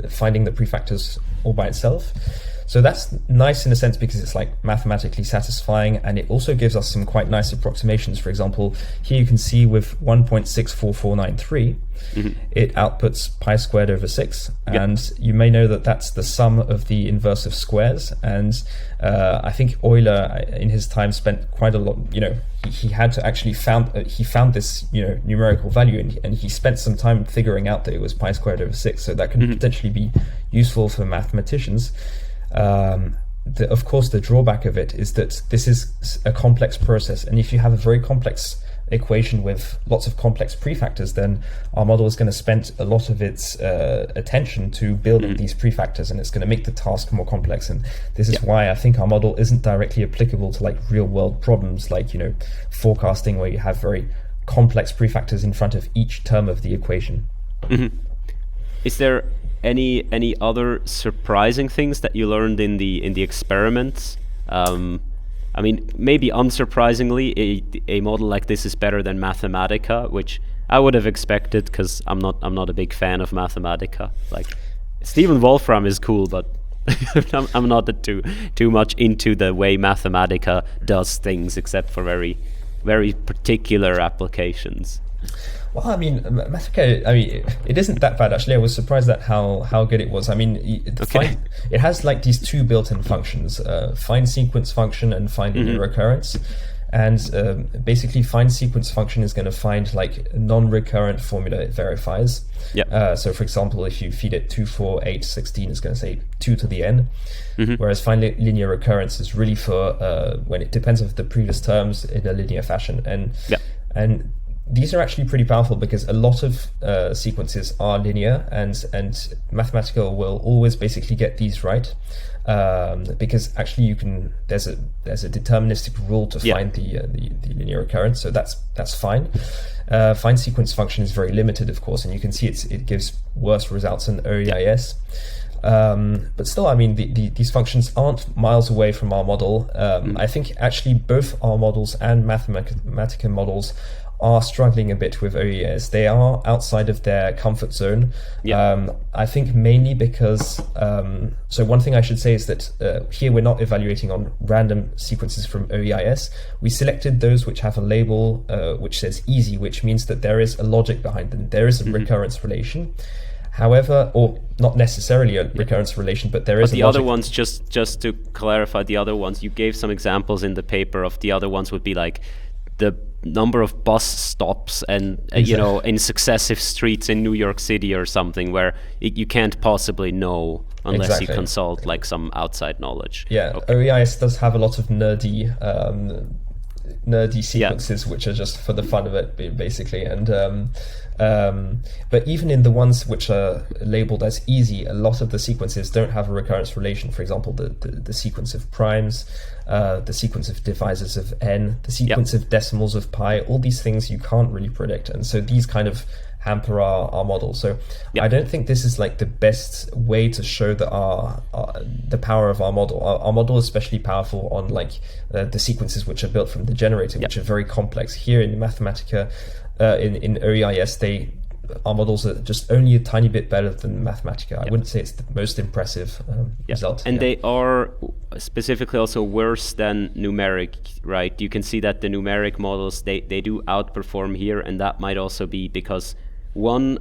finding the prefactors all by itself. So that's nice in a sense, because it's mathematically satisfying, and it also gives us some quite nice approximations. For example, here you can see with 1.64493, it outputs pi squared over 6, and you may know that that's the sum of the inverse of squares. And I think Euler in his time spent quite a lot, he had to actually found this numerical value, and he spent some time figuring out that it was pi squared over 6. So that can potentially be useful for mathematicians. Of course, the drawback of it is that this is a complex process, and if you have a very complex equation with lots of complex prefactors, then our model is going to spend a lot of its attention to building these prefactors, and it's going to make the task more complex. And this is why I think our model isn't directly applicable to real world problems like forecasting, where you have very complex prefactors in front of each term of the equation. Is there any other surprising things that you learned in the experiments? I mean, maybe unsurprisingly, a model like this is better than Mathematica, which I would have expected, because I'm not a big fan of Mathematica. Stephen Wolfram is cool, but I'm not too much into the way Mathematica does things, except for very, very particular applications. Well, I mean, Mathematica, it isn't that bad, actually. I was surprised at how good it was. I mean, it has these two built-in functions, find sequence function and find linear recurrence. And basically, find sequence function is going to find a non-recurrent formula it verifies. So, for example, if you feed it 2, 4, 8, 16, it's going to say 2 to the n. Whereas find linear recurrence is really for when it depends on the previous terms in a linear fashion. And these are actually pretty powerful because a lot of sequences are linear, and Mathematica will always basically get these right, because actually there's a deterministic rule to find the linear recurrence, so that's fine. Find sequence function is very limited, of course, and you can see it gives worse results than OEIS. But still, I mean, these functions aren't miles away from our model. I think actually both our models and Mathematica models are struggling a bit with OEIS. They are outside of their comfort zone. I think mainly because, so one thing I should say is that here we're not evaluating on random sequences from OEIS. We selected those which have a label which says easy, which means that there is a logic behind them. There is a recurrence relation. However, or not necessarily a recurrence relation, but there is a logic. The other ones, just to clarify, the other ones, you gave some examples in the paper of the other ones would be like the number of bus stops and in successive streets in New York City or something, where you can't possibly know unless you consult like some outside knowledge. OEIS does have a lot of nerdy sequences which are just for the fun of it, basically, and but even in the ones which are labeled as easy, a lot of the sequences don't have a recurrence relation. For example, the sequence of primes, the sequence of divisors of n, the sequence of decimals of pi, all these things you can't really predict, and so these kind of hamper our model. So I don't think this is like the best way to show that the power of our model. Our model is especially powerful on like the sequences which are built from the generator, which are very complex. Here in Mathematica, in OEIS, our models are just only a tiny bit better than Mathematica. I wouldn't say it's the most impressive result. And they are specifically also worse than numeric, right? You can see that the numeric models, they do outperform here, and that might also be because one,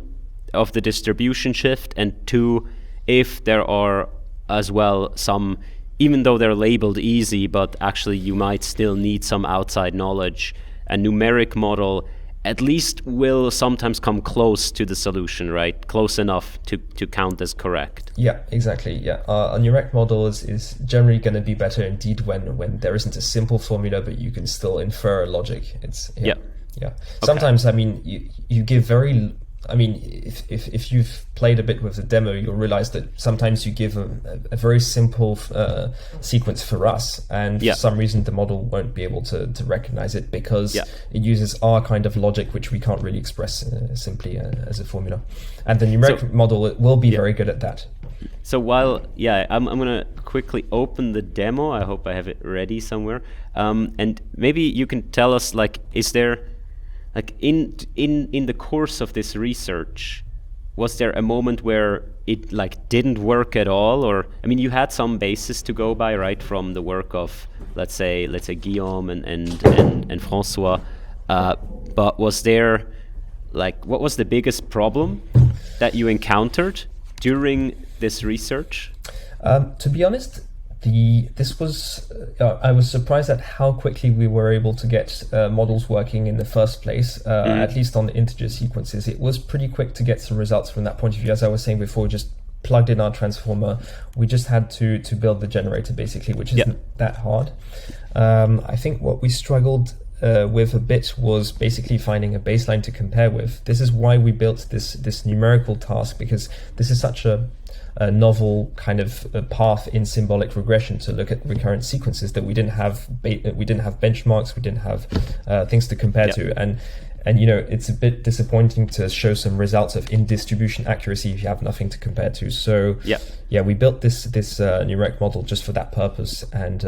of the distribution shift, and two, if there are as well some, even though they're labeled easy, but actually you might still need some outside knowledge, a numeric model at least will sometimes come close to the solution, right? Close enough to count as correct. Yeah, exactly. Yeah, a numeric model is generally going to be better indeed when there isn't a simple formula, but you can still infer a logic. Yeah. Sometimes, I mean, you give very. I mean, if you've played a bit with the demo, you'll realize that sometimes you give a very simple sequence for us, and for some reason the model won't be able to recognize it because it uses our kind of logic, which we can't really express simply as a formula. And the numeric model will be very good at that. So while, I'm going to quickly open the demo. I hope I have it ready somewhere. And maybe you can tell us, like, is there... Like in the course of this research, was there a moment where it like didn't work at all? Or I mean, you had some basis to go by, right, from the work of let's say Guillaume and Francois. But was there like what was the biggest problem that you encountered during this research? To be honest, this was I was surprised at how quickly we were able to get models working in the first place, at least on the integer sequences. It was pretty quick to get some results from that point of view. As I was saying before, just plugged in our transformer. We just had to build the generator basically, which isn't that hard. I think what we struggled with a bit was basically finding a baseline to compare with. This is why we built this numerical task, because this is such a novel kind of path in symbolic regression to look at recurrent sequences that we didn't have benchmarks, we didn't have things to compare to, and it's a bit disappointing to show some results of in distribution accuracy if you have nothing to compare to. So we built this numeric model just for that purpose, and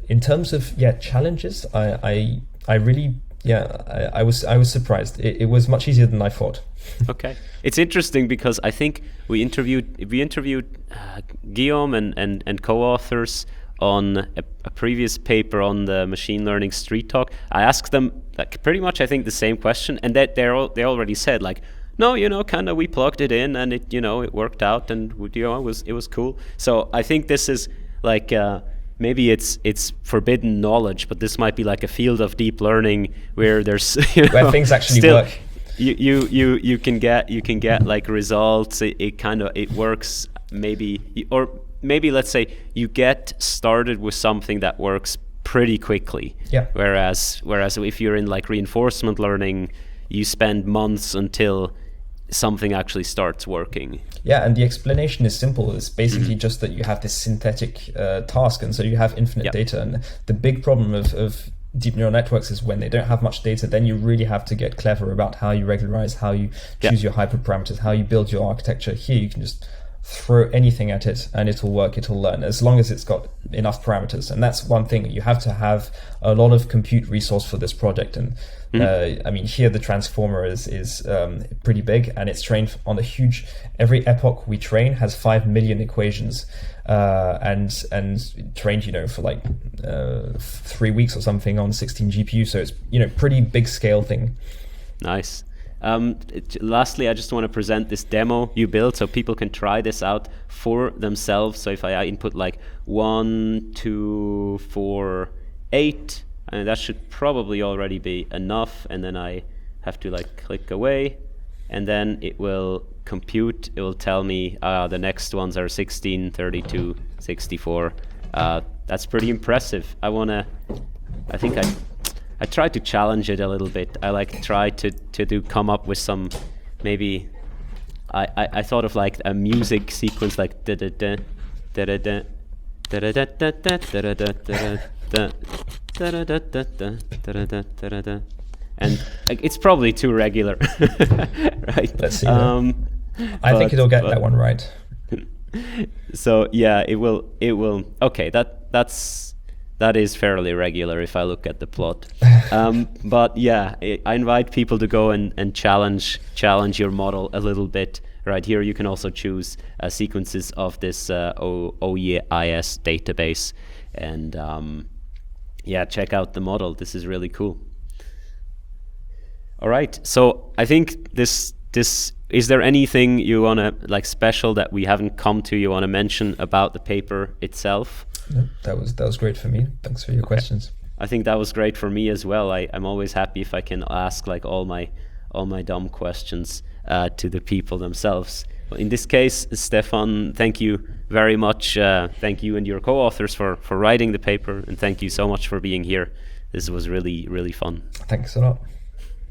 in terms of challenges, I really I was surprised. It was much easier than I thought. Okay, it's interesting because I think we interviewed Guillaume and co-authors on a previous paper on the machine learning street talk. I asked them like pretty much I think the same question, and that they already said like, no, kind of we plugged it in and it it worked out, and it was cool. So I think this is like. Maybe it's forbidden knowledge, but this might be like a field of deep learning where there's where things actually work. You can get like results. It works maybe, or maybe let's say you get started with something that works pretty quickly. Yeah. Whereas if you're in like reinforcement learning, you spend months until something actually starts working. Yeah, and the explanation is simple. It's basically just that you have this synthetic task, and so you have infinite data. And the big problem of deep neural networks is when they don't have much data, then you really have to get clever about how you regularize, how you choose your hyperparameters, how you build your architecture. Here you can just throw anything at it and it'll work, it'll learn, as long as it's got enough parameters. And that's one thing. You have to have a lot of compute resource for this project. And I mean, here the transformer is pretty big, and it's trained on a huge, every epoch we train has 5 million equations, and trained, for like 3 weeks or something on 16 GPU. So it's, pretty big scale thing. Nice. Lastly, I just want to present this demo you built so people can try this out for themselves. So if I input like 1, 2, 4, 8, and that should probably already be enough, and then I have to like click away, and then it will compute. It will tell me the next ones are 16, 32, 64. That's pretty impressive. I think I tried to challenge it a little bit. I tried to come up with some, maybe I thought of like a music sequence like da da da da da da da da da da da da da da da, and it's probably too regular, right? Let's see. I think it'll get that one right. So yeah, it will. Okay, that is fairly regular if I look at the plot. But yeah, I invite people to go and challenge your model a little bit. Right here, you can also choose sequences of this OEIS database, and check out the model. This is really cool. All right, so I think this is there anything you wanna like special that we haven't come to? You wanna mention about the paper itself? No, that was great for me. Thanks for your questions. I think that was great for me as well. I'm always happy if I can ask like all my dumb questions to the people themselves. But in this case, Stefan, thank you very much. Thank you and your co-authors for writing the paper, and thank you so much for being here. This was really, really fun. Thanks a lot.